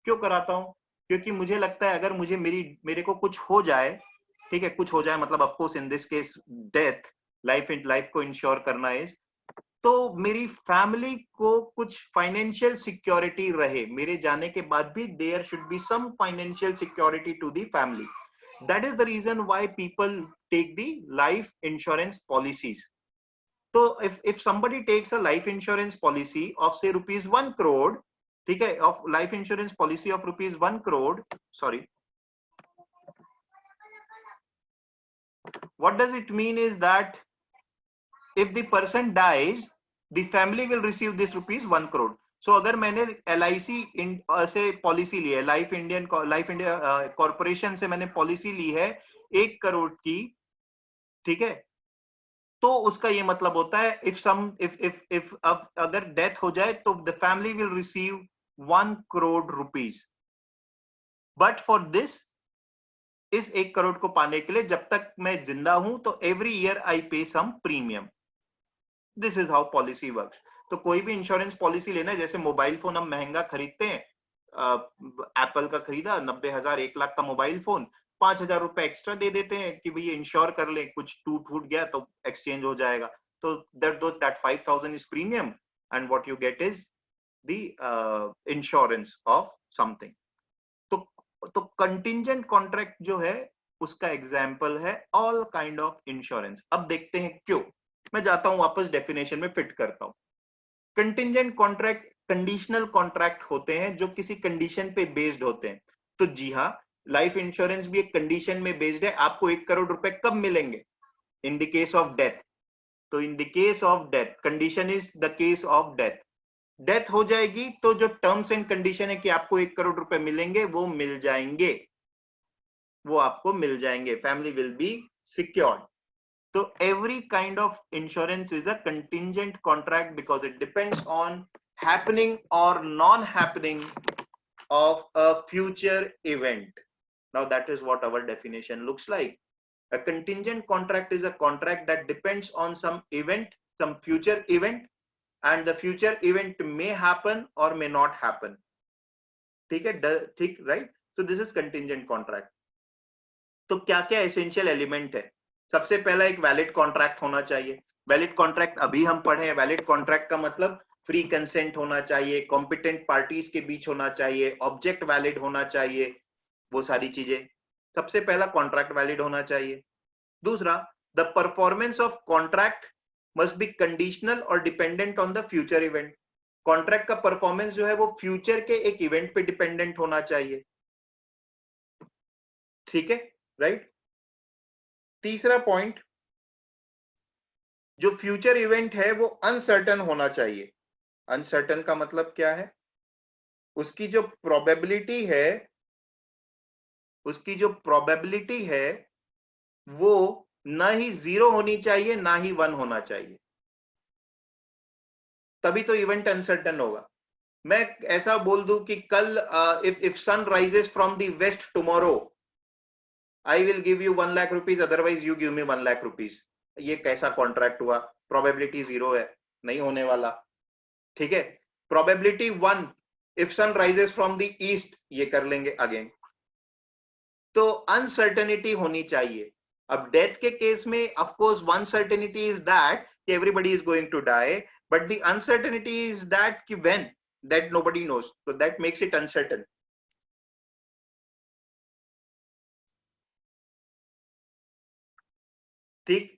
क्यों कराता हूं? क्योंकि मुझे लगता है अगर मेरे को कुछ हो जाए, ठीक है, कुछ हो जाए मतलब of course in this case death, life को इंश्योर करना इज, तो मेरी फैमिली को कुछ फाइनेंशियल सिक्योरिटी रहे, मेरे जाने के बाद भी there should be some financial security to the family. That is the reason why people take the life insurance policies. तो if somebody takes a life insurance policy of say rupees 1 crore, ठीक है, of life insurance policy of rupees 1 crore, sorry, what does it mean is that if the person dies, the family will receive this rupees 1 crore. So अगर मैंने LIC से policy ली है, life India corporation से मैंने policy ली है 1 करोड़ की, ठीक है, तो उसका ये मतलब होता है if अगर डेथ हो जाए तो the family will receive 1 crore rupees. But for this, इस 1 करोड़ को पाने के लिए जब तक मैं जिंदा हूं तो every year I pay some premium. This is how policy works. तो कोई भी इंश्योरेंस पॉलिसी लेना है, जैसे मोबाइल फोन हम महंगा खरीदते हैं, एप्पल का खरीदा 90,000 1 लाख का मोबाइल फोन, 5,000 रुपए एक्स्ट्रा दे देते हैं कि भैया इंश्योर कर ले, कुछ टूट गया तो एक्सचेंज हो जाएगा। तो that 5,000 is premium and what you get is the insurance of something. तो कंटिंजेंट कॉन्ट्रैक्ट जो है उसका एग्जाम्पल है ऑल काइंड ऑफ इंश्योरेंस। अब देखते हैं क्यों। मैं जाता हूं वापस डेफिनेशन में फिट करता हूं। कंटिंजेंट कॉन्ट्रैक्ट कंडीशनल कॉन्ट्रैक्ट होते हैं जो किसी कंडीशन पे बेस्ड होते हैं। तो जी हाँ, लाइफ इंश्योरेंस भी एक कंडीशन में बेस्ड है। आपको 1 करोड़ रुपए कब मिलेंगे? In the case of death. तो in the case of death, condition is the case of death. Death हो जाएगी तो जो टर्म्स एंड कंडीशन है कि आपको 1 करोड़ रुपए मिलेंगे, वो मिल जाएंगे, वो आपको मिल जाएंगे। Family will be secured. So every kind of insurance is a contingent contract because it depends on happening or non-happening of a future event. Now that is what our definition looks like. A contingent contract is a contract that depends on some event, some future event, and the future event may happen or may not happen. ठीक है, ठीक, right? So this is contingent contract. तो क्या क्या essential element है? सबसे पहला एक वैलिड कॉन्ट्रैक्ट होना चाहिए। वैलिड कॉन्ट्रैक्ट अभी हम पढ़े हैं। वैलिड कॉन्ट्रैक्ट का मतलब फ्री कंसेंट होना चाहिए, कॉम्पिटेंट पार्टीज के बीच होना चाहिए, ऑब्जेक्ट वैलिड होना चाहिए, वो सारी चीजें। सबसे पहला कॉन्ट्रैक्ट वैलिड होना चाहिए। दूसरा, the performance of contract must be conditional और dependent on the future event. Contract का परफॉर्मेंस जो है वो फ्यूचर के एक इवेंट पे डिपेंडेंट होना चाहिए, ठीक है, राइट। तीसरा पॉइंट, जो फ्यूचर इवेंट है वो अनसर्टन होना चाहिए। अनसर्टन का मतलब क्या है? उसकी जो प्रोबेबिलिटी है, उसकी जो प्रोबेबिलिटी है वो ना ही 0 होनी चाहिए ना ही 1 होना चाहिए, तभी तो इवेंट अनसर्टन होगा। मैं ऐसा बोल दूं कि कल if sun rises from the west tomorrow, I will give you 1 lakh rupees, otherwise you give me 1 lakh rupees. ये कैसा कॉन्ट्रैक्ट हुआ? प्रोबेबिलिटी 0 है, नहीं होने वाला, ठीक है। Probability 1, if sun rises from the east, ये कर लेंगे अगेन। तो अनसर्टेनिटी होनी चाहिए। अब डेथ के केस में of course one certainty is that everybody is going to die, but the uncertainty is that कि when, that nobody knows, so that makes it uncertain. ठीक।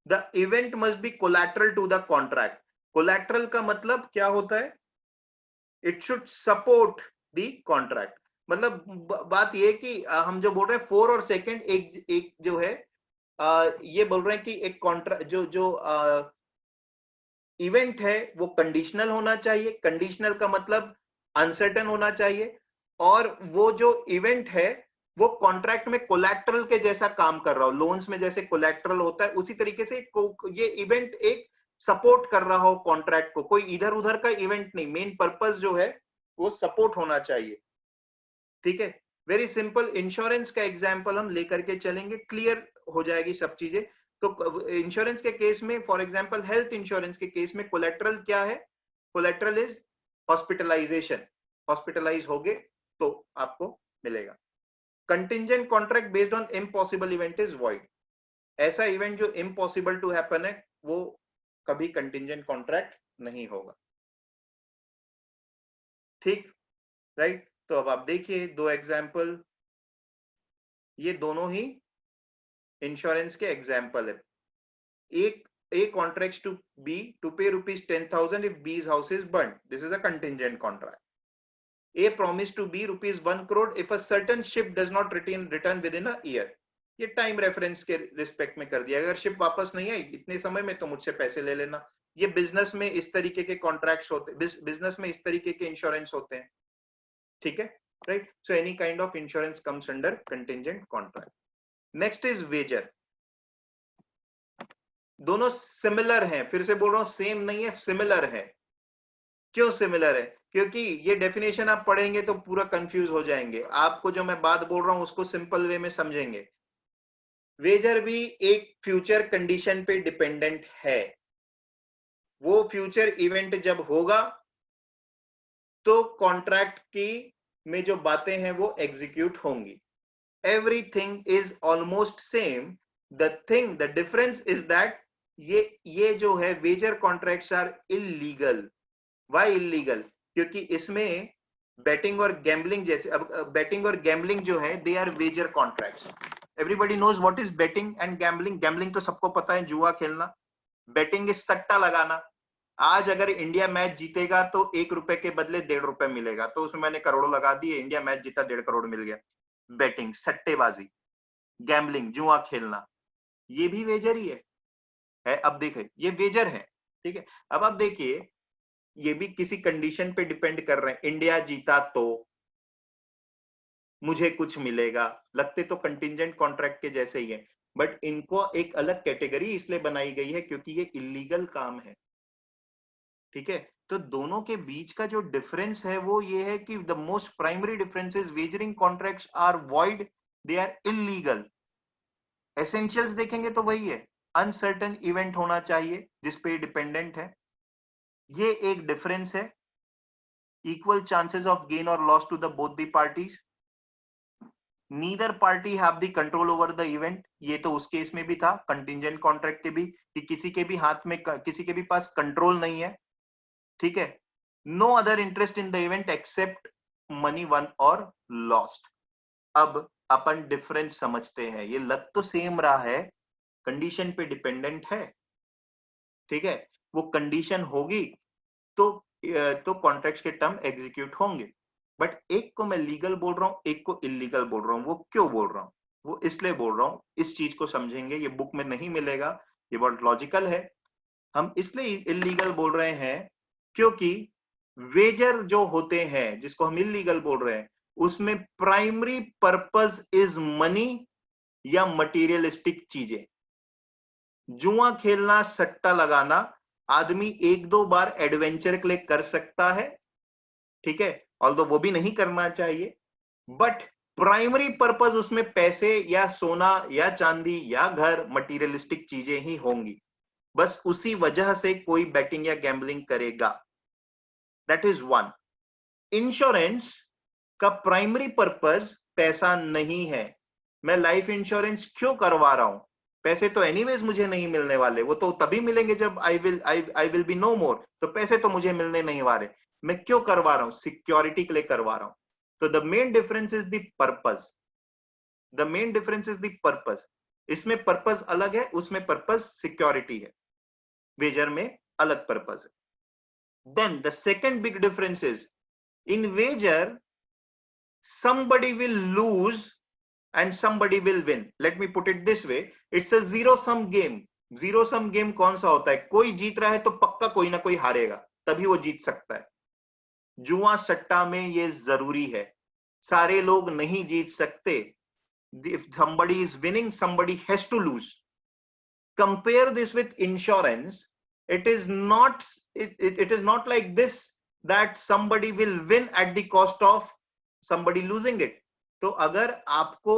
The event must be collateral to the contract. Collateral का मतलब क्या होता है? It should support the contract. मतलब बात ये कि हम जो बोल रहे हैं 4 और सेकंड, एक एक जो है ये बोल रहे हैं कि एक कॉन्ट्रैक्ट जो जो इवेंट है वो कंडीशनल होना चाहिए। कंडीशनल का मतलब अनसर्टेन होना चाहिए, और वो जो इवेंट है वो कॉन्ट्रैक्ट में कोलैटरल के जैसा काम कर रहा हो। लोन्स में जैसे कोलैटरल होता है उसी तरीके से ये इवेंट एक सपोर्ट कर रहा हो कॉन्ट्रैक्ट को, कोई इधर उधर का इवेंट नहीं। मेन पर्पस जो है वो सपोर्ट होना चाहिए, ठीक है। वेरी सिंपल इंश्योरेंस का एग्जांपल हम लेकर के चलेंगे, क्लियर हो जाएगी सब चीजें। तो इंश्योरेंस के केस में, फॉर एग्जांपल हेल्थ इंश्योरेंस के केस में कोलेटरल क्या है? Collateral is hospitalisation. हॉस्पिटलाइज हो गए तो आपको मिलेगा। Contingent contract based on impossible event is void. ऐसा इवेंट जो इम्पॉसिबल टू हैपन है वो कभी कंटिंजेंट कॉन्ट्रैक्ट नहीं होगा, ठीक, राइट। तो अब आप देखिए 2 एग्जांपल, ये दोनों ही इंश्योरेंस के एग्जाम्पल है। एक A contracts to B to pay rupees 10,000 if B's house is burnt. This is a contingent contract. A promised to B rupees 1 crore if a certain ship does not return within a year. ये time reference के respect में कर दिया, अगर ship वापस नहीं आई इतने समय में तो मुझसे पैसे ले लेना। ये बिजनेस में इस तरीके के कॉन्ट्रैक्ट्स होते हैं, बिजनेस में इस तरीके के इंश्योरेंस होते हैं, ठीक है, right. So any kind of insurance comes under contingent contract. Next is wager. दोनों सिमिलर हैं, फिर से बोल रहा हूं सेम नहीं है, सिमिलर है। क्यों सिमिलर है? क्योंकि ये डेफिनेशन आप पढ़ेंगे तो पूरा कंफ्यूज हो जाएंगे। आपको जो मैं बात बोल रहा हूं उसको सिंपल वे में समझेंगे। वेजर भी एक फ्यूचर कंडीशन पे डिपेंडेंट है। वो फ्यूचर इवेंट जब होगा तो कॉन्ट्रैक्ट की में जो बातें हैं वो एग्जीक्यूट होंगी। Everything is almost same, the difference is that ये जो है wager contracts are illegal. Why illegal? क्योंकि इसमें बेटिंग और गैम्बलिंग जैसे, अब बेटिंग और गैम्बलिंग जो है they are wager contracts. Everybody knows what is betting and gambling. Gambling तो सबको पता है, जुआ खेलना। बेटिंग इज सट्टा लगाना। आज अगर इंडिया मैच जीतेगा तो 1 रुपए के बदले 1.5 रुपए मिलेगा, तो उसमें मैंने करोड़ों लगा दिए, इंडिया मैच जीता 1.5 करोड़ मिल गया। बेटिंग, सट्टेबाजी, गैम्बलिंग, जुआ खेलना, ये भी वेजर ही है। अब देखिए ये वेजर है, ठीक है। अब आप देखिए ये भी किसी कंडीशन पे डिपेंड कर रहे हैं। इंडिया जीता तो मुझे कुछ मिलेगा, लगते तो कंटिंजेंट कॉन्ट्रैक्ट के जैसे ही है, बट इनको एक अलग कैटेगरी इसलिए बनाई गई है क्योंकि ये इलीगल काम है, ठीक है। तो दोनों के बीच का जो डिफरेंस है वो ये है कि the most primary difference is wagering contracts are void, they are illegal. Essentials देखेंगे तो वही है, अनसर्टेन इवेंट होना चाहिए जिसपे डिपेंडेंट है, ये एक डिफरेंस है। इक्वल चांसेस ऑफ गेन और loss to the both the parties, neither party have the control over the event. ये तो उस केस में भी था कंटिंजेंट कॉन्ट्रैक्ट के भी, कि किसी के भी हाथ में, किसी के भी पास कंट्रोल नहीं है, ठीक है। No other interest in the event except money won और लॉस्ट। अब अपन डिफरेंस समझते हैं, ये लग तो सेम रहा है कंडीशन पे डिपेंडेंट है, ठीक है। वो कंडीशन होगी तो कॉन्ट्रैक्ट के टर्म एग्जीक्यूट होंगे। बट एक को मैं लीगल बोल रहा हूं, एक को इलीगल बोल रहा हूं। वो क्यों बोल रहा हूं? वो इसलिए बोल रहा हूं, इस चीज को समझेंगे, ये बुक में नहीं मिलेगा, ये बहुत लॉजिकल है। हम इसलिए इलीगल बोल रहे हैं क्योंकि वेजर जो होते हैं जिसको हम इलीगल बोल रहे हैं, उसमें प्राइमरी पर्पस इज मनी या मटीरियलिस्टिक चीजें। जुआ खेलना, सट्टा लगाना आदमी एक दो बार एडवेंचर के लिए कर सकता है, ठीक है, ऑल्दो वो भी नहीं करना चाहिए। बट प्राइमरी पर्पस उसमें पैसे या सोना या चांदी या घर, मटीरियलिस्टिक चीजें ही होंगी। बस उसी वजह से कोई बैटिंग या गैम्बलिंग करेगा। That is one. इंश्योरेंस का प्राइमरी पर्पस पैसा नहीं है। मैं लाइफ इंश्योरेंस क्यों करवा रहा हूं? पैसे तो एनीवेज मुझे नहीं मिलने वाले, वो तो तभी मिलेंगे जब आई विल बी नो मोर। तो पैसे तो मुझे मिलने नहीं वाले, मैं क्यों करवा रहा हूं? सिक्योरिटी के लिए करवा रहा हूं। तो the main difference is the purpose. The main difference is the purpose. इसमें पर्पस अलग है, उसमें पर्पस सिक्योरिटी है, वेजर में अलग पर्पस है। Then the second big difference is, in wager somebody will lose and somebody will win. Let me put it this way, it's a zero sum game. Zero sum game कौन सा होता है? कोई जीत रहा है तो पक्का कोई ना कोई हारेगा, तभी वो जीत सकता है। जुआ सट्टा में ये जरूरी है, सारे लोग नहीं जीत सकते। if somebody is winning, somebody has to lose. Compare this with insurance. It is not it is not like this that somebody will win at the cost of somebody losing it. तो अगर आपको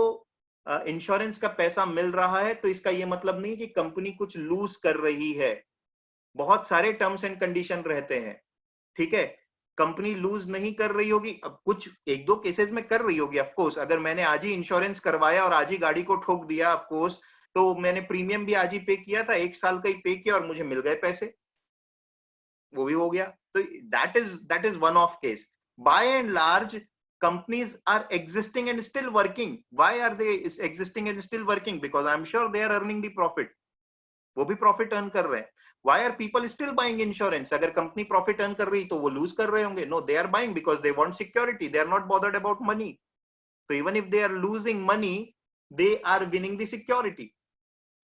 insurance का पैसा मिल रहा है तो इसका ये मतलब नहीं कि कंपनी कुछ लूज कर रही है। बहुत सारे टर्म्स एंड कंडीशन रहते हैं, ठीक है। कंपनी लूज नहीं कर रही होगी, अब कुछ एक दो केसेस में कर रही होगी ऑफ कोर्स। अगर मैंने आज ही इंश्योरेंस करवाया और आज ही गाड़ी को ठोक दिया, ऑफ कोर्स, तो मैंने प्रीमियम भी आज ही पे किया था, एक साल का ही पे किया और मुझे मिल गए पैसे, वो भी हो गया। तो that is one of case. By and large companies are existing and still working. Why are they existing and still working? Because I'm sure they are earning the profit. वो भी प्रॉफिट अर्न कर रहे हैं। Why are people still buying insurance? अगर company profit earn कर रही तो वो लूज कर रहे होंगे? No, they are buying because they want security. They are not bothered about money. So even if they are losing money, they are winning the security,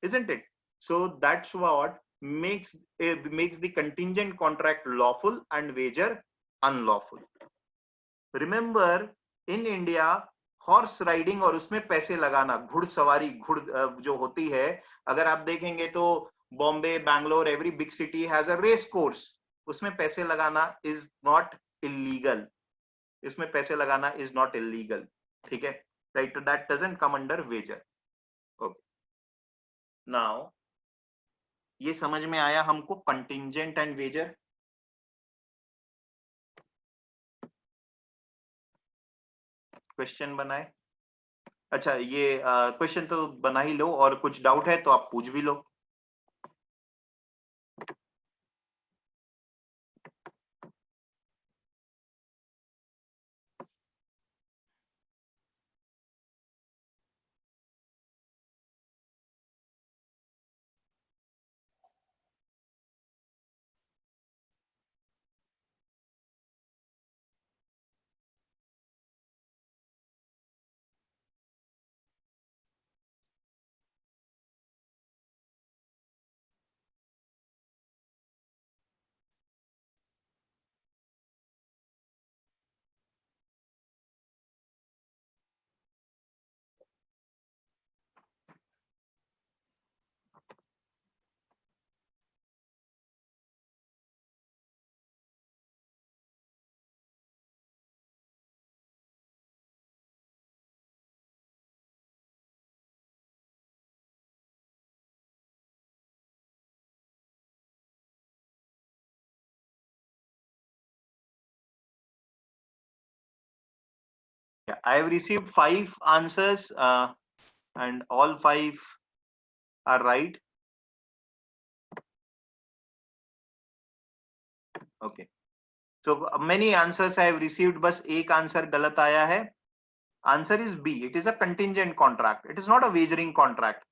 isn't it? So that's what makes the contingent contract lawful and wager unlawful. Remember, in India horse riding और उसमें पैसे लगाना, घुड़सवारी जो होती है, अगर आप देखेंगे तो Bombay, Bangalore, every big city has a race course, उसमें पैसे लगाना इज नॉट इलीगल। इसमें पैसे लगाना इज नॉट इलीगल, ठीक है, right? That doesn't come under wager. Okay, now ये समझ में आया हमको कंटिंजेंट एंड वेजर। क्वेश्चन बनाए? अच्छा, ये क्वेश्चन तो बना ही लो, और कुछ डाउट है तो आप पूछ भी लो। I have received 5 answers and all 5 are right. Okay. So many answers I have received, बस एक आंसर गलत आया है। Answer is B. It is a contingent contract. It is not a wagering contract.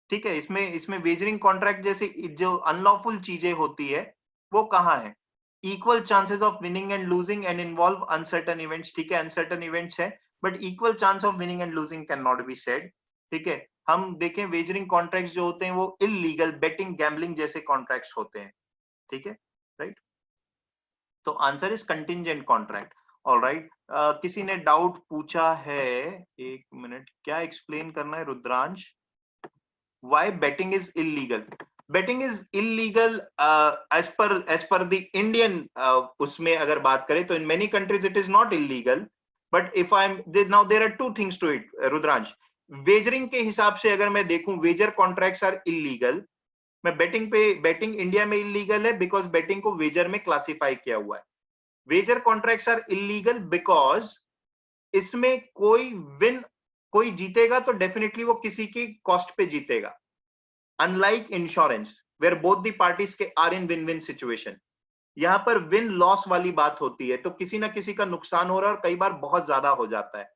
ठीक है, इसमें वेजरिंग कॉन्ट्रैक्ट जैसे जो अनलॉफुल चीजें होती है वो कहाँ है? Equal chances of winning and losing and involve uncertain events, ठीक है, अनसर्टन इवेंट्स है, but equal chance of winning and losing can not be said. ठीक है, हम देखें वेजरिंग कॉन्ट्रैक्ट्स जो होते हैं वो इलीगल बेटिंग गैम्बलिंग जैसे कॉन्ट्रैक्ट्स होते हैं। ठीक है, राइट। तो answer is contingent contract. Alright, किसी ने डाउट पूछा है, एक मिनट, क्या एक्सप्लेन करना है Rudransh? Why betting is illegal? Betting is illegal as per the Indian उसमें अगर बात करें तो in many countries it is not illegal, but if I'm now there are two things to it, Rudransh. Wagering के हिसाब से अगर मैं देखूं वेजर कॉन्ट्रैक्ट्स आर इलीगल, मैं बेटिंग इंडिया में इलीगल है बिकॉज बेटिंग को वेजर में क्लासिफाई किया हुआ है। Wager contracts are illegal because इसमें कोई जीतेगा तो डेफिनेटली वो किसी की कॉस्ट पे जीतेगा, unlike insurance where both the parties के are in win win situation. यहां पर विन लॉस वाली बात होती है, तो किसी ना किसी का नुकसान हो रहा है और कई बार बहुत ज्यादा हो जाता है।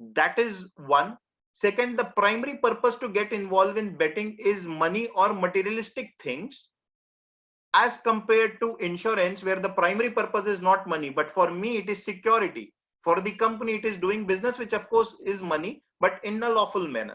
That is one. Second, the primary purpose to get involve in betting is money और materialistic things as compared to insurance where the primary purpose is not money, but for me it is security, for the company it is doing business, which of course is money but in a lawful manner।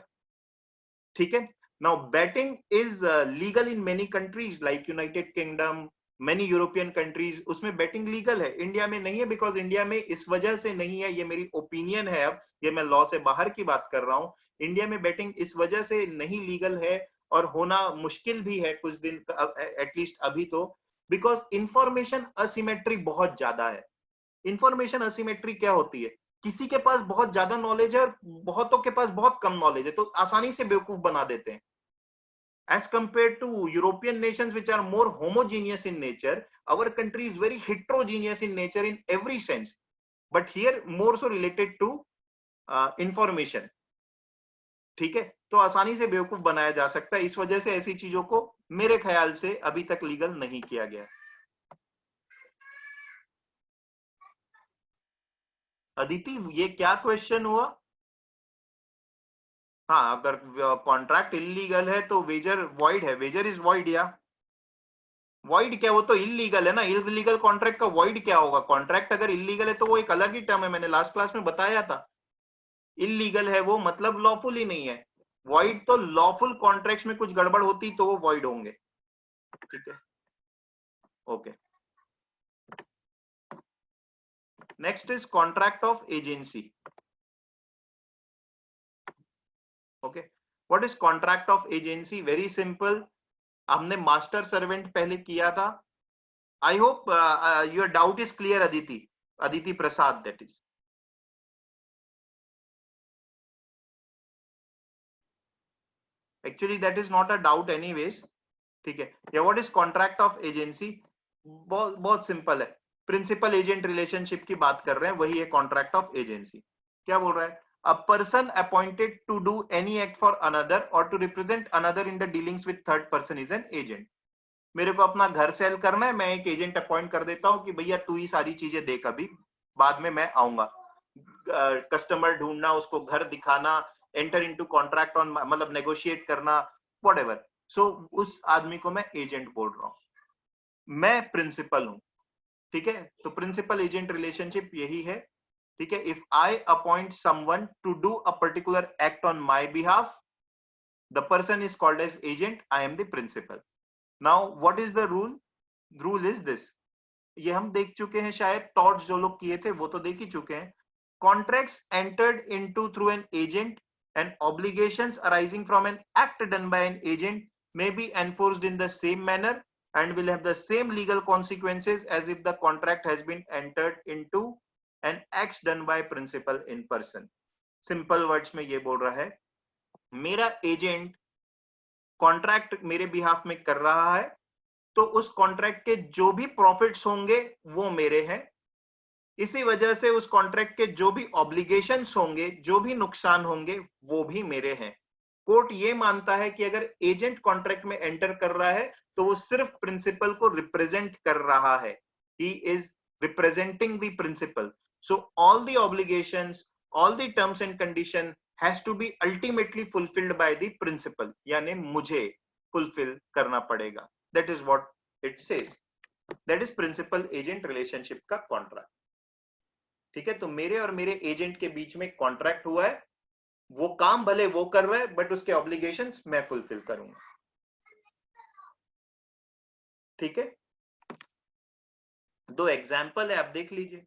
ठीक है, now betting is legal in many countries like United Kingdom, many European countries, उसमें betting legal है, India में नहीं है because India में इस वजह से नहीं है, ये मेरी ओपिनियन है, अब ये मैं लॉ से बाहर की बात कर रहा हूं, इंडिया में betting इस वजह से नहीं लीगल है और होना मुश्किल भी है कुछ दिन एटलीस्ट अभी तो, बिकॉज इंफॉर्मेशन असिमेट्री बहुत ज्यादा है। इंफॉर्मेशन असिमेट्री क्या होती है? किसी के पास बहुत ज्यादा नॉलेज है और बहुतों के पास बहुत कम नॉलेज है, तो आसानी से बेवकूफ बना देते हैं। as compared to European nations which are more homogeneous in nature, our country is very heterogeneous in nature in every sense, but here more so related to information। ठीक है, तो आसानी से बेवकूफ बनाया जा सकता है, इस वजह से ऐसी चीजों को मेरे ख्याल से अभी तक लीगल नहीं किया गया। अदिति, ये क्या क्वेश्चन हुआ? हाँ, अगर कॉन्ट्रैक्ट इलीगल है तो वेजर वॉइड है, वेजर इज वॉइड या वॉइड क्या? वो तो इलीगल है ना, इलीगल कॉन्ट्रैक्ट का वॉइड क्या होगा? कॉन्ट्रैक्ट अगर इलीगल है तो वो एक अलग ही टर्म है, मैंने लास्ट क्लास में बताया था। इलीगल है वो मतलब लॉफुल ही नहीं है। वॉइड तो लॉफुल कॉन्ट्रैक्ट्स में कुछ गड़बड़ होती तो वो वॉइड होंगे। ठीक है, okay. Next is contract of agency. Okay, what is contract of agency? Very simple, हमने मास्टर सर्वेंट पहले किया था। I hope your doubt is clear Aditi Prasad, that is. Actually that is not a doubt anyways. ठीक है, या what is contract of agency? बहुत बहुत simple है, प्रिंसिपल एजेंट रिलेशनशिप की बात कर रहे हैं, वही है कॉन्ट्रैक्ट ऑफ एजेंसी। क्या बोल रहा है? A person appointed to do any act for another or to represent another in the dealings with third person is an agent. मेरे को अपना घर सेल करना है, मैं एक एजेंट अपॉइंट कर देता हूं कि भैया तू ही सारी चीजें देख, अभी बाद में मैं आऊंगा। कस्टमर ढूंढना, उसको घर दिखाना, एंटर इनटू कॉन्ट्रैक्ट ऑन, मतलब नेगोशिएट करना, व्हाटएवर। सो उस आदमी को मैं एजेंट बोल रहा हूं, मैं प्रिंसिपल हूं। ठीक है, तो प्रिंसिपल एजेंट रिलेशनशिप यही है। ठीक है, if I appoint someone to do a particular act on my behalf, the person is called as agent, I am the principal. Now what is the rule? Rule is this, ये हम देख चुके हैं शायद, टॉर्च जो लोग किए थे वो तो देख ही चुके हैं। Contracts entered into through an agent and obligations arising from an act done by an agent may be enforced in the same manner and will have the same legal consequences as if the contract has been entered into an act done by principal in person। Simple words में ये बोल रहा है, मेरा agent contract मेरे behalf में कर रहा है, तो उस कॉन्ट्रैक्ट के जो भी प्रॉफिट्स होंगे वो मेरे हैं, इसी वजह से उस कॉन्ट्रैक्ट के जो भी ऑब्लिगेशंस होंगे, जो भी नुकसान होंगे, वो भी मेरे हैं। कोर्ट ये मानता है कि अगर एजेंट कॉन्ट्रैक्ट में एंटर कर रहा है तो वो सिर्फ प्रिंसिपल को रिप्रेजेंट कर रहा है, he is representing the principal. So all the obligations, all the terms and condition has to be ultimately fulfilled by the principal, यानी मुझे fulfill करना पड़ेगा. That is what it says. That is principal agent relationship का contract. ठीक है, तो मेरे और मेरे एजेंट के बीच में कॉन्ट्रैक्ट हुआ है, वो काम भले वो कर रहा है बट उसके ऑब्लिगेशंस मैं फुलफिल करूंगा. ठीक है, दो एग्जाम्पल है, आप देख लीजिए.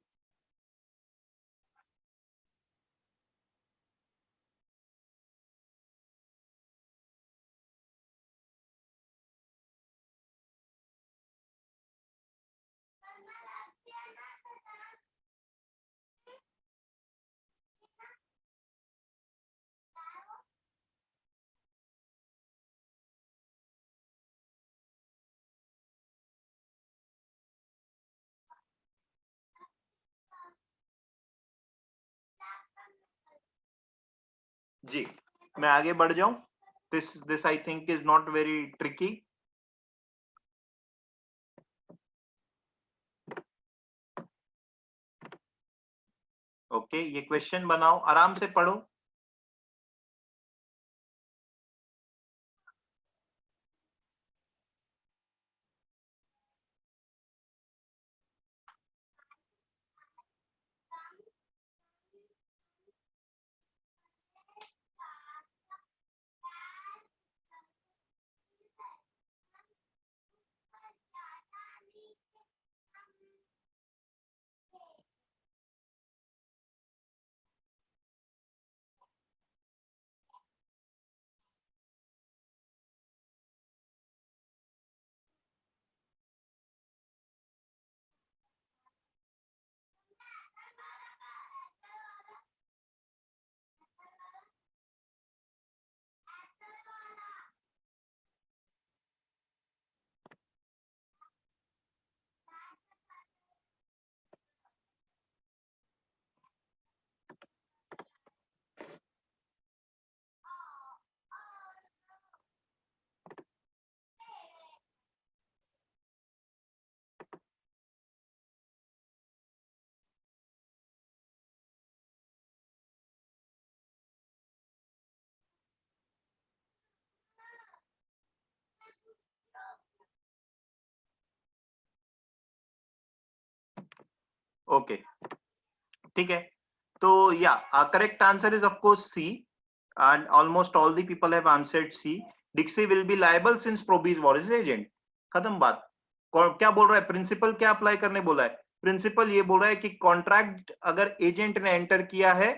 जी, मैं आगे बढ़ जाऊं. This I think is not very tricky. Okay, ये क्वेश्चन बनाओ, आराम से पढ़ो. ओके, ठीक है, तो या correct answer is of course C, and almost all the people have answered C. Dixie will be liable since Probir was is agent. खत्म बात. क्या बोल रहा है प्रिंसिपल, क्या अप्लाई करने बोला है प्रिंसिपल? ये बोल रहा है कि कॉन्ट्रैक्ट अगर एजेंट ने एंटर किया है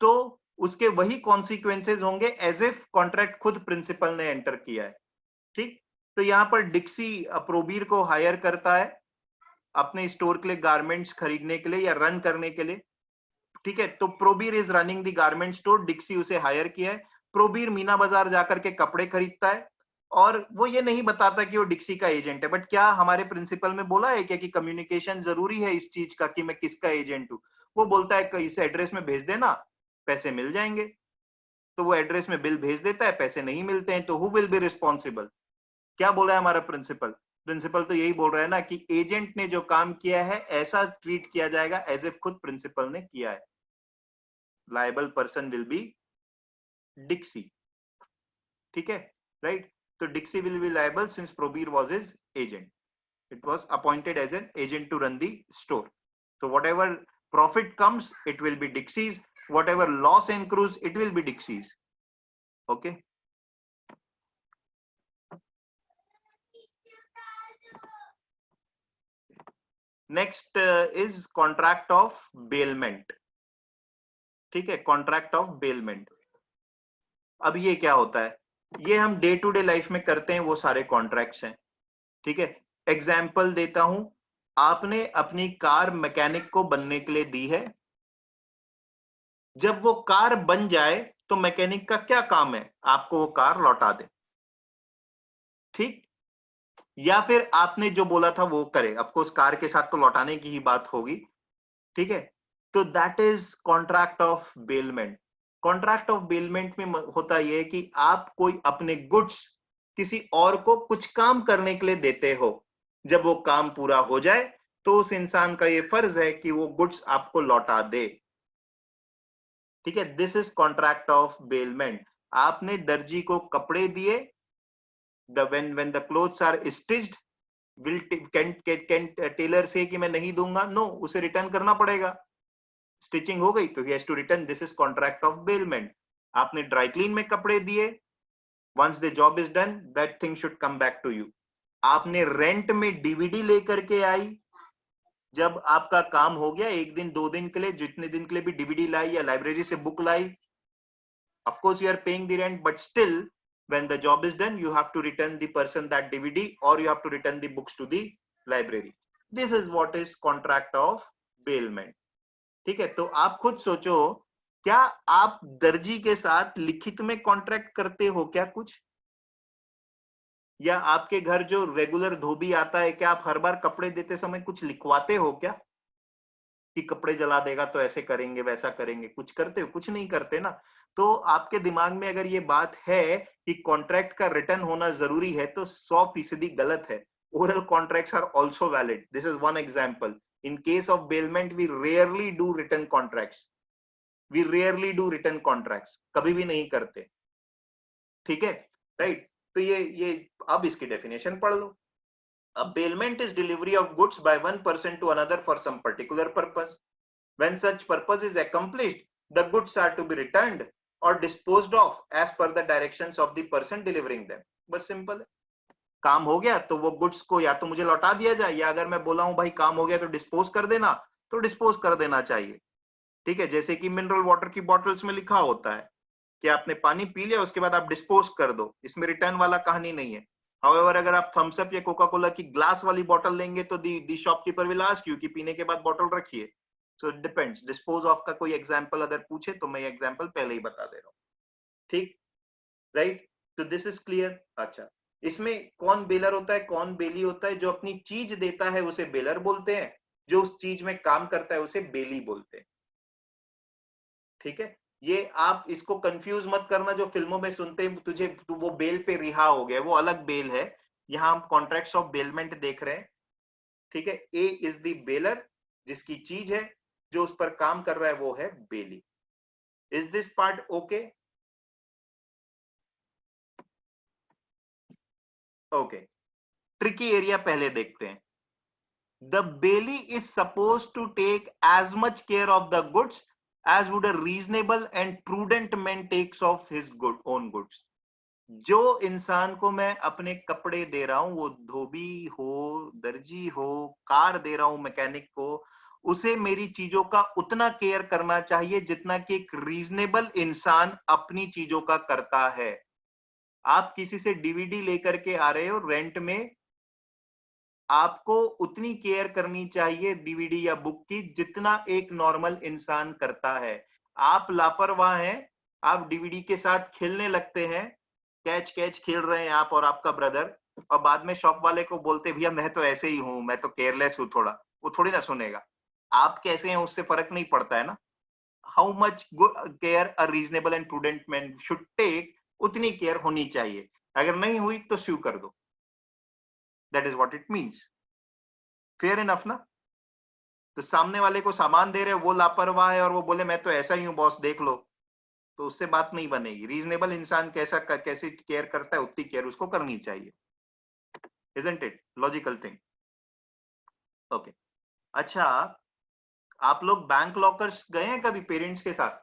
तो उसके वही कॉन्सिक्वेंसेज होंगे एज इफ कॉन्ट्रैक्ट खुद प्रिंसिपल ने एंटर किया है. ठीक, तो यहाँ पर डिक्सी प्रोबीर को हायर करता है अपने स्टोर के लिए गारमेंट्स खरीदने के लिए या रन करने के लिए. ठीक है, तो Probir is running the garment store, Dixie उसे हायर किया है. प्रोबीर मीना बाजार जाकर के कपड़े खरीदता है और वो ये नहीं बताता कि वो डिक्सी का एजेंट है. बट क्या हमारे प्रिंसिपल में बोला है क्या कि कम्युनिकेशन जरूरी है इस चीज का कि मैं किसका एजेंट हूं? वो बोलता है इस एड्रेस में भेज देना, पैसे मिल जाएंगे. तो वो एड्रेस में बिल भेज देता है, पैसे नहीं मिलते हैं, तो हु विल बी रिस्पॉन्सिबल? क्या बोला है हमारा प्रिंसिपल? प्रिंसिपल तो यही बोल रहा है ना कि एजेंट ने जो काम किया है ऐसा ट्रीट किया जाएगा एज इफ खुद प्रिंसिपल ने किया है. Liable person will be Dixie. ठीक है, राइट. तो Dixie will be liable since Probir was his agent. It was appointed as an agent to run the store. So whatever profit comes, it will be Dixie's. Whatever loss accrues, it will be Dixie's. Okay. Next is contract of bailment. ठीक है, contract of bailment. अब ये क्या होता है? ये हम day to day life में करते हैं, वो सारे कॉन्ट्रैक्ट्स हैं. ठीक है, एग्जाम्पल देता हूं. आपने अपनी कार मैकेनिक को बनने के लिए दी है. जब वो कार बन जाए तो मैकेनिक का क्या काम है? आपको वो कार लौटा दे. ठीक, या फिर आपने जो बोला था वो करे. ऑफकोर्स कार के साथ तो लौटाने की ही बात होगी. ठीक है, तो that is contract of bailment. Contract of bailment में होता यह कि आप कोई अपने गुड्स किसी और को कुछ काम करने के लिए देते हो. जब वो काम पूरा हो जाए तो उस इंसान का ये फर्ज है कि वो गुड्स आपको लौटा दे. ठीक है, this is contract of bailment. आपने दर्जी को कपड़े दिए, when the clothes are stitched, can tailor से कि मैं नहीं दूंगा? नो, उसे रिटर्न करना पड़ेगा। स्टिचिंग हो गई तो he has to return, this is contract of bailment। आपने ड्राई क्लीन में कपड़े दिए, once the job is done, that thing should come back to you। आपने रेंट में डीवीडी लेकर के आई, जब आपका काम हो गया, एक दिन 2 दिन के लिए, जितने दिन के लिए भी डीवीडी लाई या लाइब्रेरी से book lie, of course you are paying the rent, but still when the job is done you have to return the person that dvd, or you have to return the books to the library। this is what is contract of bailment। ठीक है, तो आप खुद सोचो, क्या आप दर्जी के साथ लिखित में कॉन्ट्रैक्ट करते हो क्या कुछ? या आपके घर जो रेगुलर धोबी आता है, क्या आप हर बार कपड़े देते समय कुछ लिखवाते हो क्या कि कपड़े जला देगा तो ऐसे करेंगे वैसा करेंगे? कुछ करते हो? कुछ नहीं करते ना। तो आपके दिमाग में अगर ये बात है कि कॉन्ट्रैक्ट का रिटर्न होना जरूरी है, तो 100% गलत है। Oral contracts are also valid. This is one example. In case of bailment we rarely do written contracts. We rarely do written contracts, कभी भी नहीं करते। ठीक है, राइट। तो ये अब इसकी डेफिनेशन पढ़ लो। A bailment is delivery of goods by one person to another for some particular purpose। When such purpose is accomplished, the goods are to be returned or disposed of as per the directions of the person delivering them। बस simple है। काम हो गया तो वो goods को या तो मुझे लौटा दिया जाए, या अगर मैं बोला हूं भाई काम हो गया तो डिस्पोज कर देना, तो डिस्पोज कर देना चाहिए। ठीक है, जैसे कि मिनरल वाटर की बॉटल्स में लिखा होता है कि आपने पानी पी लिया उसके बाद आप डिस्पोज कर दो, इसमें रिटर्न वाला कहानी नहीं है। However, अगर आप थम्स अप या कोका कोला की ग्लास वाली बॉटल लेंगे तो दी शॉपकीपर विल आस्क यू कि पीने के बाद बॉटल रखिए। So it depends. Dispose of का कोई एग्जांपल अगर पूछे तो मैं एग्जांपल पहले ही बता दे रहा हूँ। ठीक, राइट। तो दिस इज क्लियर। अच्छा, इसमें कौन बेलर होता है, कौन बेली होता है? जो अपनी चीज देता है उसे बेलर बोलते हैं, जो उस चीज में काम करता है उसे बेली बोलते हैं। ठीक है, ये आप इसको कंफ्यूज मत करना। जो फिल्मों में सुनते हैं तुझे तू वो बेल पे रिहा हो गया, वो अलग बेल है। यहाँ हम कॉन्ट्रैक्ट्स ऑफ बेलमेंट देख रहे हैं। ठीक है, ए इज द बेलर, जिसकी चीज है, जो उस पर काम कर रहा है वो है bailee. Is this part okay? Okay, tricky area पहले देखते हैं। The bailee is suppose to take as much care of the goods as would a reasonable and prudent man takes of his own goods। जो इंसान को मैं अपने कपड़े दे रहा हूं, वो धोबी हो, दर्जी हो, कार दे रहा हूं मैकेनिक को, उसे मेरी चीजों का उतना केयर करना चाहिए जितना कि एक रीजनेबल इंसान अपनी चीजों का करता है। आप किसी से डीवीडी लेकर के आ रहे हो रेंट में, आपको उतनी केयर करनी चाहिए डीवीडी या बुक की जितना एक नॉर्मल इंसान करता है। आप लापरवाह हैं, आप डीवीडी के साथ खेलने लगते हैं, कैच कैच खेल रहे हैं आप और आपका ब्रदर, और बाद में शॉप वाले को बोलते भैया मैं तो ऐसे ही हूं, मैं तो केयरलेस हूं थोड़ा, वो थोड़ी ना सुनेगा। आप कैसे हैं उससे फर्क नहीं पड़ता है ना। How much care a reasonable and prudent man should take, उतनी केयर होनी चाहिए। अगर नहीं हुई तो स्यू कर दो। That is what it means. Fair enough ना। तो सामने वाले को सामान दे रहे हो, वो लापरवाह है और वो बोले मैं तो ऐसा ही हूँ बॉस देख लो, तो उससे बात नहीं बनेगी। रीजनेबल इंसान कैसे केयर करता है, उतनी केयर उसको करनी चाहिए। Isn't it logical thing? Okay, अच्छा, आप लोग बैंक लॉकर्स गए हैं कभी पेरेंट्स के साथ?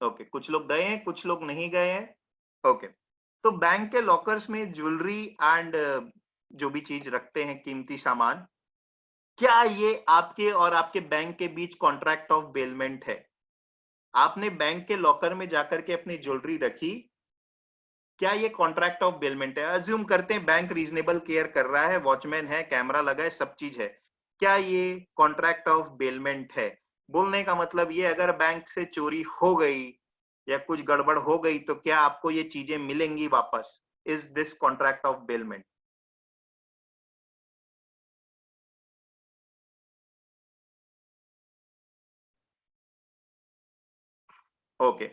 ओके, कुछ लोग गए हैं, कुछ लोग नहीं गए हैं। ओके, तो बैंक के लॉकर्स में ज्वेलरी एंड जो भी चीज रखते हैं कीमती सामान, क्या ये आपके और आपके बैंक के बीच कॉन्ट्रैक्ट ऑफ बेलमेंट है? आपने बैंक के लॉकर में जाकर के अपनी ज्वेलरी रखी, क्या ये कॉन्ट्रैक्ट ऑफ बेलमेंट है? अज्यूम करते हैं बैंक रीजनेबल केयर कर रहा है, वॉचमैन है, कैमरा लगा है, सब चीज है, क्या ये कॉन्ट्रैक्ट ऑफ बेलमेंट है? बोलने का मतलब ये, अगर बैंक से चोरी हो गई या कुछ गड़बड़ हो गई तो क्या आपको ये चीजें मिलेंगी वापस? Is this contract of bailment? Okay,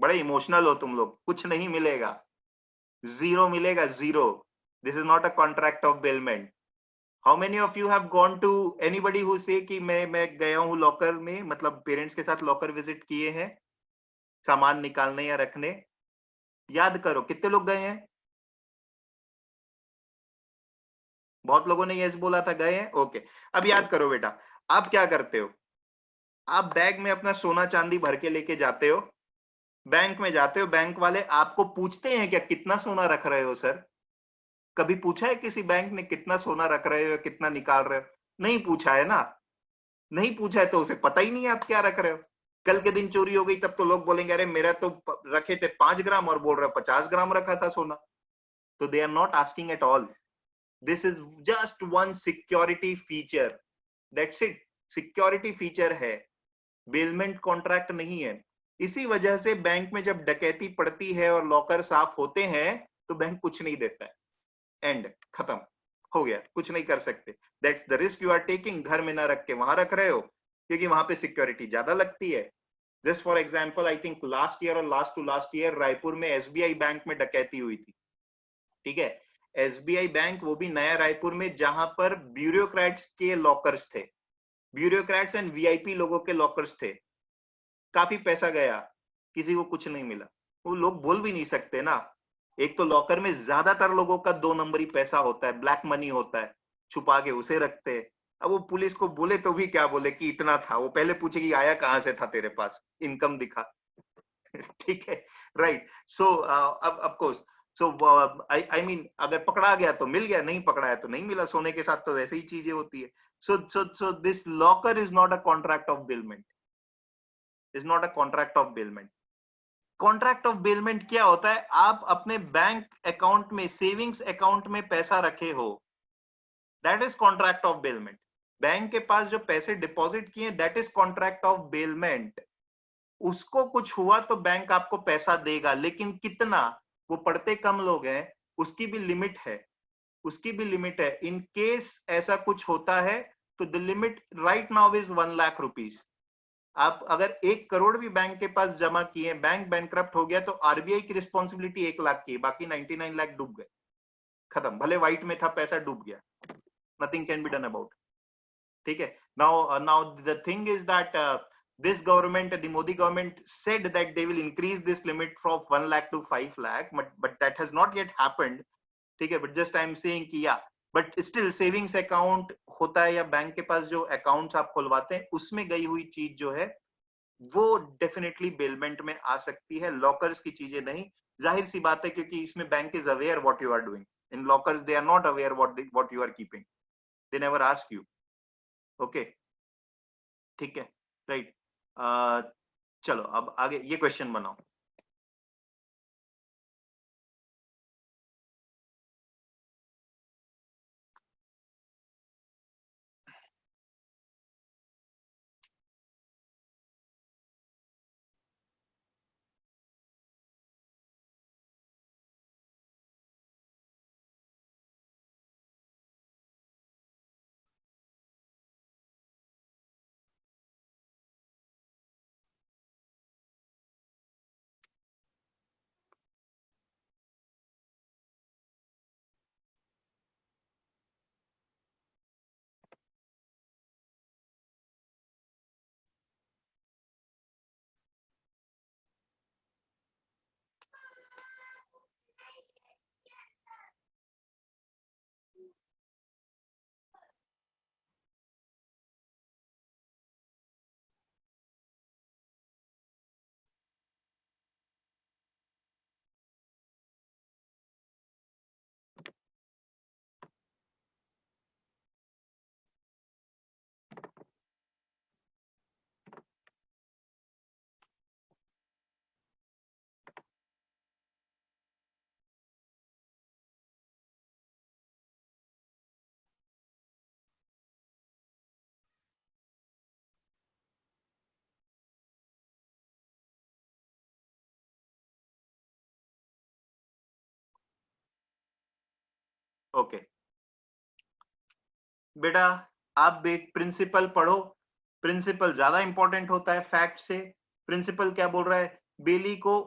बड़े इमोशनल हो तुम लोग। कुछ नहीं मिलेगा, जीरो मिलेगा, zero. This is not a contract of bailment. How many of you have gone to anybody who say कि मैं गया हूँ लॉकर में, मतलब पेरेंट्स के साथ लॉकर विजिट किए हैं सामान निकालने या रखने? याद करो कितने लोग गए हैं? बहुत लोगों ने यस बोला था, गए हैं। ओके, अब याद करो बेटा, आप क्या करते हो? आप बैग में अपना सोना चांदी भर के लेके जाते हो, बैंक में जाते हो, बैंक वाले आपको पूछते हैं क्या कितना सोना रख रहे हो सर? कभी पूछा है किसी बैंक ने कितना सोना रख रहे हो या कितना निकाल रहे हो? नहीं पूछा है ना। नहीं पूछा है तो उसे पता ही नहीं है आप क्या रख रहे हो। कल के दिन चोरी हो गई तब तो लोग बोलेंगे अरे मेरा तो रखे थे 5 ग्राम और बोल रहे 50 ग्राम रखा था सोना। तो they are not asking at all. This is just one security feature, that's it. Security feature है, बेलमेंट कॉन्ट्रैक्ट नहीं है। इसी वजह से बैंक में जब डकैती पड़ती है और लॉकर साफ होते हैं तो बैंक कुछ नहीं देता है। एंड खत्म हो गया, कुछ नहीं कर सकते। That's the risk you are taking. घर में ना रख के वहां रख रहे हो क्योंकि वहां पे सिक्योरिटी ज्यादा लगती है। Just for example, I think last year और last to last year Raipur में एसबीआई बैंक में डकैती हुई थी। ठीक है, एसबीआई बैंक वो भी नया रायपुर में, जहां पर ब्यूरोक्रेट्स के लॉकर्स थे, ब्यूरोक्रेट्स एंड वीआईपी लोगों के लॉकर्स थे। काफी पैसा गया, किसी को कुछ नहीं मिला। वो लोग बोल भी नहीं सकते ना। एक तो लॉकर में ज्यादातर लोगों का 2 नंबरी पैसा होता है, ब्लैक मनी होता है, छुपा के उसे रखते हैं। अब वो पुलिस को बोले तो भी क्या बोले कि इतना था, वो पहले पूछे कि आया कहां से था तेरे पास, इनकम दिखा। ठीक है, राइट। सो अब of course, so I I mean अगर पकड़ा गया तो मिल गया, नहीं पकड़ा है तो नहीं मिला। सोने के साथ तो वैसे ही चीजें होती है। So this locker is not a contract of bailment, is not a contract of bailment. Contract of bailment क्या होता है? आप अपने बैंक अकाउंट में, सेविंग्स अकाउंट में पैसा रखे हो, that is contract of bailment. Bank के पास जो पैसे डिपॉजिट किए, that is contract of bailment. उसको कुछ हुआ तो बैंक आपको पैसा देगा, लेकिन कितना, वो पढ़ते कम लोग हैं, उसकी भी लिमिट है, उसकी भी लिमिट है। इन केस ऐसा कुछ होता है तो the limit right now is 1 lakh rupees. आप अगर 1 करोड़ भी बैंक के पास जमा किए, बैंक बैंकक्रप्ट हो गया तो आरबीआई की रिस्पॉन्सिबिलिटी 1 लाख की है, बाकी 99 लाख डूब गए, खत्म। भले व्हाइट में था, पैसा डूब गया, nothing can be done about. ठीक है, now the thing is that this government, the Modi government said that they will increase this limit from 1 lakh to 5 lakh, but that has not yet happened. ठीक है, but just I am saying कि yeah, but still savings account होता है या bank के पास जो accounts आप खुलवाते हैं उसमें गई हुई चीज जो है वो डेफिनेटली बेलमेंट में आ सकती है, लॉकर्स की चीजें नहीं। जाहिर सी बात है क्योंकि इसमें bank is aware what you are doing. In lockers they are not aware what you are keeping, they never ask you. Okay, ठीक है, राइट। चलो अब आगे ये क्वेश्चन बनाओ। ओके बेटा, आप एक प्रिंसिपल पढ़ो। प्रिंसिपल ज्यादा इंपॉर्टेंट होता है फैक्ट से। प्रिंसिपल क्या बोल रहा है? बेली को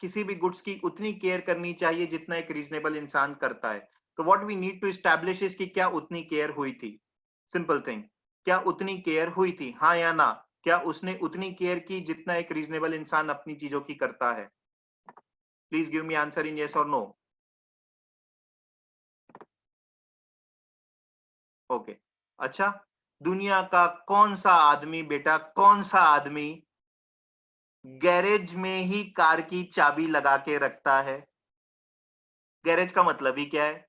किसी भी गुड्स की उतनी केयर करनी चाहिए जितना एक रीजनेबल इंसान करता है। तो what we need to establish is कि क्या उतनी केयर हुई थी, सिंपल थिंग, क्या उतनी केयर हुई थी, हाँ या ना, क्या उसने उतनी केयर की जितना एक रीजनेबल इंसान अपनी चीजों की करता है? Please give me answer in yes और नो। ओके, अच्छा, दुनिया का कौन सा आदमी बेटा, कौन सा आदमी गैरेज में ही कार की चाबी लगा के रखता है? गैरेज का मतलब ही क्या है?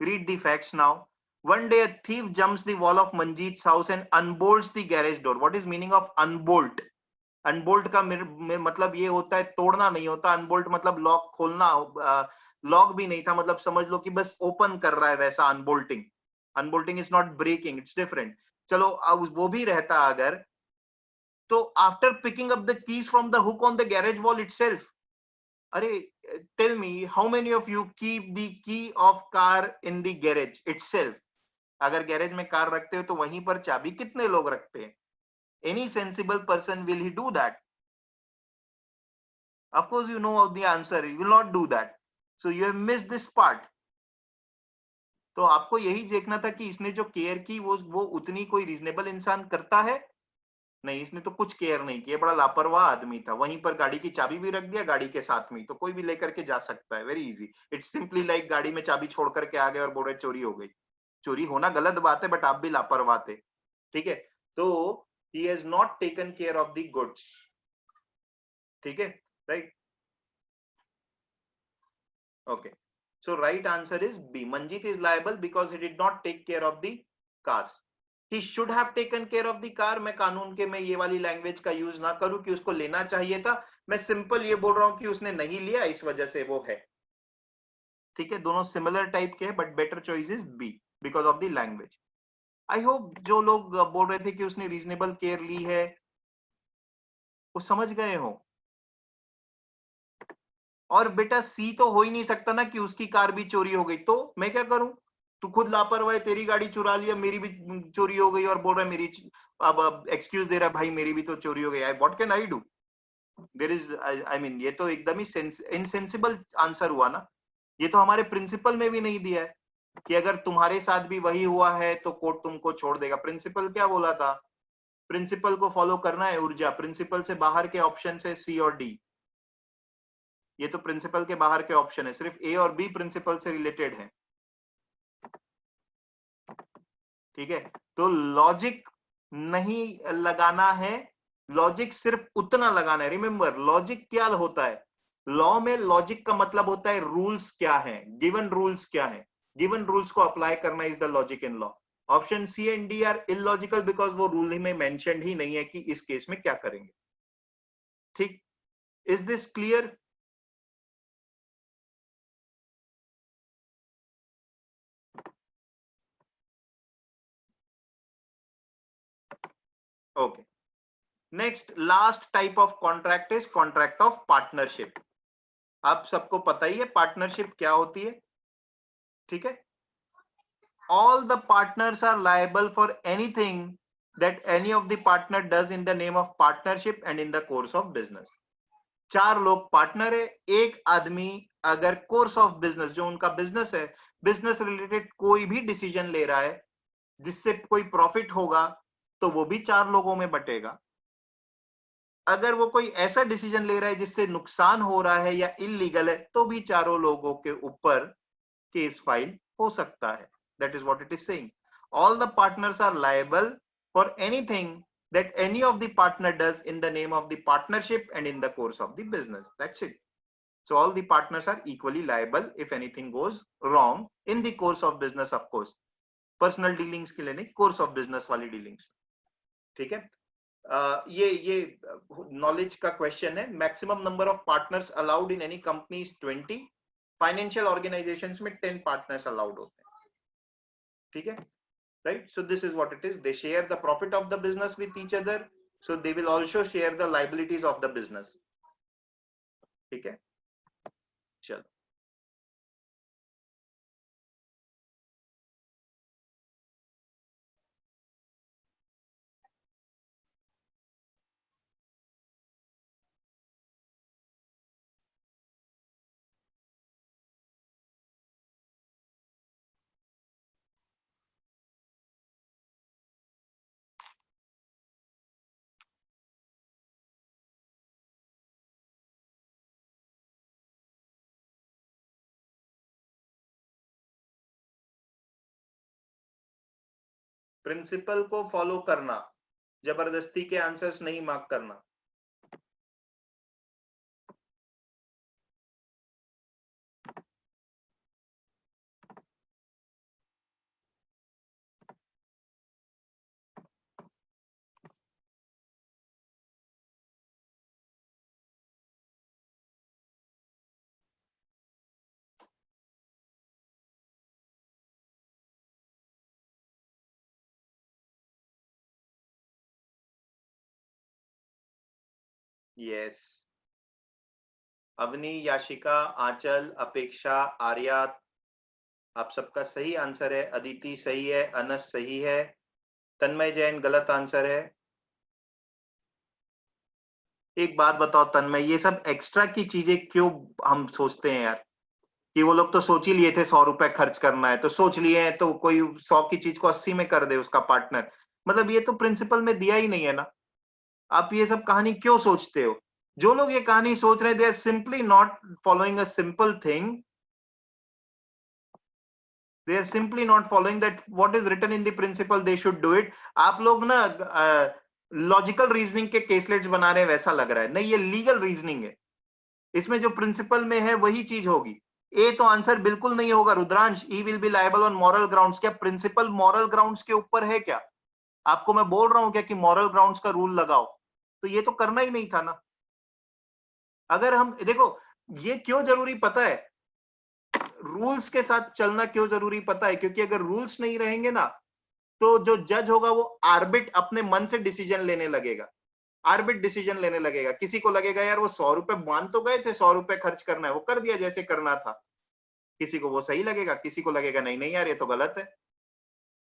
Read the facts now. One day a thief jumps the wall of Manjeet's house and unbolts the garage door. What is meaning of unbolt? अनबोल्ट का मतलब ये होता है तोड़ना नहीं होता, अनबोल्ट मतलब लॉक खोलना, लॉक भी नहीं था, मतलब समझ लो कि बस ओपन कर रहा है, वैसा unbolting. Unbolting is not breaking, it's different. चलो अब वो भी रहता अगर, तो after picking up the keys from the hook on the garage wall itself, अरे tell me how many of you keep the key of car in the garage itself? अगर garage में कार रखते हो तो वहीं पर चाबी कितने लोग रखते हैं? Any sensible person will he do that? Of course, you know the answer. You will not do that. So you have missed this part. तो आपको यही देखना था कि इसने जो केयर की वो उतनी कोई रीजनेबल इंसान करता है? नहीं, इसने तो कुछ केयर नहीं किया, बड़ा लापरवाह आदमी था। वहीं पर गाड़ी की चाबी भी रख दिया गाड़ी के साथ में, तो कोई भी लेकर के जा सकता है, very easy. It's simply like गाड़ी में चाबी छोड़ करके आ गए और बोल रहे चोरी हो गई। चोरी होना गलत बात है, बट आप भी लापरवाह थे। ठीक है, तो he has not taken care of the goods. ठीक है, right, okay, so right answer is B. Manjeet is liable because he did not take care of the cars. He should have taken care of the car. मैं कानून के, मैं ये वाली language का use ना करूं कि उसको लेना चाहिए था, मैं सिंपल ये बोल रहा हूं कि उसने नहीं लिया, इस वजह से वो है। ठीक है, दोनों सिमिलर टाइप के हैं, but better choice is B because of the language. I hope जो लोग बोल रहे थे कि उसने रीजनेबल केयर ली है वो समझ गए हो। और बेटा सी तो हो ही नहीं सकता ना कि उसकी कार भी चोरी हो गई, तो मैं क्या करूं? तू खुद लापरवाही, तेरी गाड़ी चुरा लिया, मेरी भी चोरी हो गई और बोल रहा है मेरी, अब एक्सक्यूज दे रहा है भाई मेरी भी तो चोरी हो गई। I what can I do? There is, I mean ये तो एकदम ही इनसेंसिबल आंसर हुआ ना। ये तो हमारे प्रिंसिपल में भी नहीं दिया है कि अगर तुम्हारे साथ भी वही हुआ है तो कोर्ट तुमको छोड़ देगा। प्रिंसिपल क्या बोला था? प्रिंसिपल को फॉलो करना है ऊर्जा, प्रिंसिपल से बाहर के ऑप्शन है सी और डी। ये तो प्रिंसिपल के बाहर के ऑप्शन है, सिर्फ ए और बी प्रिंसिपल से रिलेटेड है। ठीक है, तो लॉजिक नहीं लगाना है, लॉजिक सिर्फ उतना लगाना है। रिमेंबर लॉजिक क्या होता है? लॉ में लॉजिक का मतलब होता है रूल्स क्या है, गिवन रूल्स क्या है, गिवन रूल्स को अप्लाई करना is the logic in law. Option C and D are illogical because वो रूल में मेंशन ही नहीं है कि इस केस में क्या करेंगे। ठीक, is this clear? Okay, next last type of contract is contract of partnership. आप सबको पता ही है पार्टनरशिप क्या होती है। ठीक है, all the partners are liable for anything that any of the partner does in the name of partnership and in the course of business। चार लोग पार्टनर है, एक आदमी अगर कोर्स ऑफ बिजनेस, जो उनका बिजनेस है, बिजनेस रिलेटेड कोई भी डिसीजन ले रहा है जिससे कोई प्रॉफिट होगा, तो वो भी चार लोगों में बटेगा। अगर वो कोई ऐसा डिसीजन ले रहा है जिससे नुकसान हो रहा है या इलीगल है, तो भी चारों लोगों के ऊपर केस फाइल हो सकता है। That is what it is saying. All the partners are liable for anything that any of the partner does in the name of the partnership and in the course of the business. That's it. So all the partners are equally liable if anything goes wrong in the course of business, of course. Personal dealings के लिए नहीं, course of business वाली dealings। ठीक है, ये knowledge का question है। Maximum number of partners allowed in any company is 20। Financial organisations में 10 पार्टनर्स अलाउड होते हैं। ठीक है, right? So this is what it is. They share the profit of the business with each other, so they will also share the liabilities of the business। ठीक है, चलो। Principal को follow करना, जबरदस्ती के आंसर्स नहीं मार्क करना। Yes, Avani, Yashika, आंचल, अपेक्षा, आर्या, आप सबका सही आंसर है। अदिति सही है, अनस सही है, तन्मय जैन गलत आंसर है। एक बात बताओ तन्मय, ये सब एक्स्ट्रा की चीजें क्यों हम सोचते हैं यार? कि वो लोग तो सोच ही लिए थे 100 रुपए खर्च करना है, तो सोच लिए हैं तो कोई 100 की चीज को 80 में कर दे उसका पार्टनर। मतलब ये तो प्रिंसिपल में दिया ही नहीं है ना। आप ये सब कहानी क्यों सोचते हो? जो लोग ये कहानी सोच रहे हैं, they are simply not following a simple thing. They are simply not following that what is written in the principle, they should do it. आप लोग ना लॉजिकल रीजनिंग के केसलेट्स बना रहे हैं, वैसा लग रहा है। नहीं, ये लीगल रीजनिंग है। इसमें जो प्रिंसिपल में है वही चीज होगी। ए तो आंसर बिल्कुल नहीं होगा Rudransh. E will be liable on moral grounds. क्या प्रिंसिपल मॉरल ग्राउंड्स के ऊपर है क्या? आपको मैं बोल रहा हूं क्या कि मॉरल ग्राउंड्स का रूल लगाओ? तो ये तो करना ही नहीं था ना। अगर हम देखो, ये क्यों जरूरी पता है? रूल्स के साथ चलना क्यों जरूरी पता है? क्योंकि अगर रूल्स नहीं रहेंगे ना, तो जो जज होगा वो आर्बिट अपने मन से डिसीजन लेने लगेगा। आर्बिट डिसीजन लेने लगेगा। किसी को लगेगा यार वो 100 रुपए मान तो गए थे, 100 रुपए खर्च करना है, वो कर दिया जैसे करना था। किसी को वो सही लगेगा, किसी को लगेगा नहीं नहीं यार ये तो गलत है।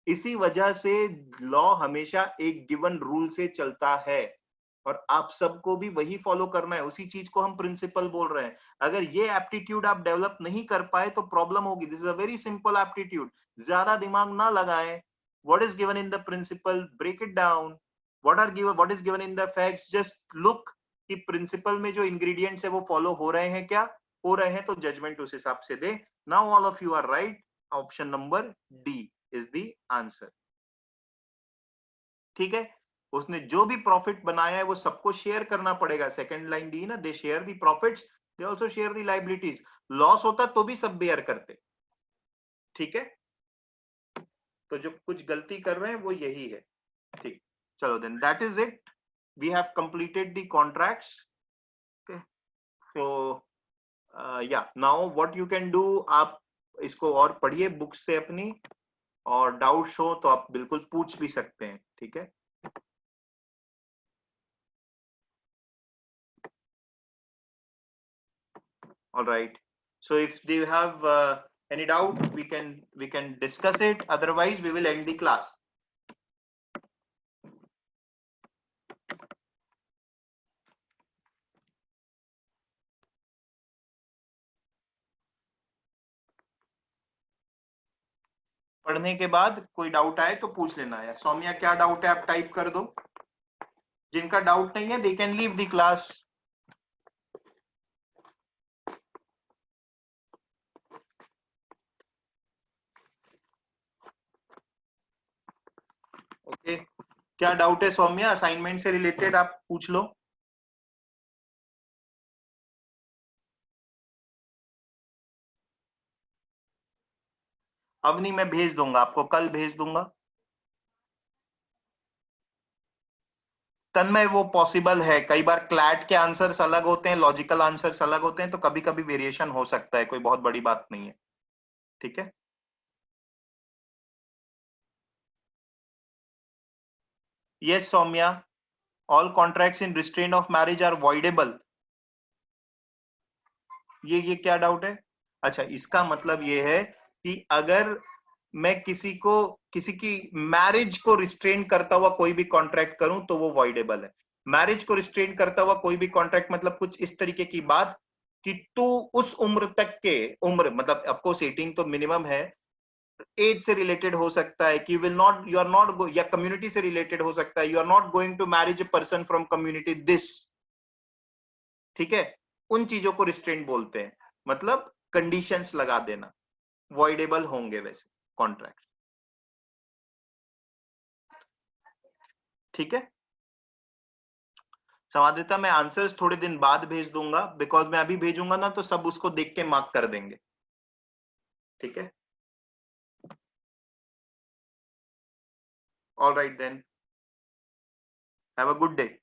इसी वजह से लॉ हमेशा एक गिवन रूल से चलता है, और आप सबको भी वही फॉलो करना है। उसी चीज को हम प्रिंसिपल बोल रहे हैं। अगर ये एप्टीट्यूड आप डेवलप नहीं कर पाए तो प्रॉब्लम होगी। This is a very simple aptitude. ज्यादा दिमाग ना लगाएं। What is given in the principle, break it down. What is given in the facts, just look कि प्रिंसिपल में जो इंग्रेडिएंट्स है वो फॉलो हो रहे हैं क्या? हो रहे हैं तो जजमेंट उस हिसाब से दे। Now all of you are right. Option number D is the answer. ठीक है। उसने जो भी प्रॉफिट बनाया है वो सबको शेयर करना पड़ेगा। सेकंड लाइन दी ना, they share the profits, they also share the liabilities. Loss होता तो भी सब बेयर करते। ठीक है। तो जो कुछ गलती कर रहे हैं वो यही है। ठीक, चलो then that is it. We have completed the contracts. तो या now what you can do, आप इसको और पढ़िए बुक्स से अपनी, और डाउट्स हो तो आप बिल्कुल पूछ भी सकते हैं। ठीक है। All right. So if they have any doubt, we can discuss it. Otherwise, we will end the class. पढ़ने के बाद कोई डाउट आए तो पूछ लेना है। सौम्या क्या डाउट है आप टाइप कर दो। जिनका डाउट नहीं है, they can leave the class. Okay, क्या डाउट है सौम्या? असाइनमेंट से रिलेटेड आप पूछ लो। अब नहीं, मैं भेज दूंगा आपको, कल भेज दूंगा। तन्मय वो पॉसिबल है, कई बार क्लैट के आंसर्स अलग होते हैं, लॉजिकल आंसर्स अलग होते हैं, तो कभी कभी वेरिएशन हो सकता है, कोई बहुत बड़ी बात नहीं है। ठीक है। Yes, Soumya. All contracts in restraint of marriage are voidable. ये क्या डाउट है? अच्छा, इसका मतलब ये है कि अगर मैं किसी की मैरिज को रिस्ट्रेन करता हुआ कोई भी कॉन्ट्रैक्ट करूं तो वो वॉइडेबल है। मैरिज को रिस्ट्रेन करता हुआ कोई भी कॉन्ट्रैक्ट मतलब कुछ इस तरीके की बात कि तू उस उम्र तक के, उम्र मतलब ऑफ कोर्स 18 तो मिनिमम है, एज से रिलेटेड हो सकता है कि will not, you are not, या कम्युनिटी से रिलेटेड हो सकता है, you are not going to marriage a person from community this. ठीक है। उन चीजों को रिस्ट्रेंट बोलते हैं, मतलब कंडीशंस लगा देना। वॉइडेबल होंगे वैसे कॉन्ट्रैक्ट। ठीक है समाद्रिता, मैं आंसर्स थोड़े दिन बाद भेज दूंगा, बिकॉज मैं अभी भेजूंगा ना तो सब उसको देख के मार्क कर देंगे, ठीक है। All right then, have a good day.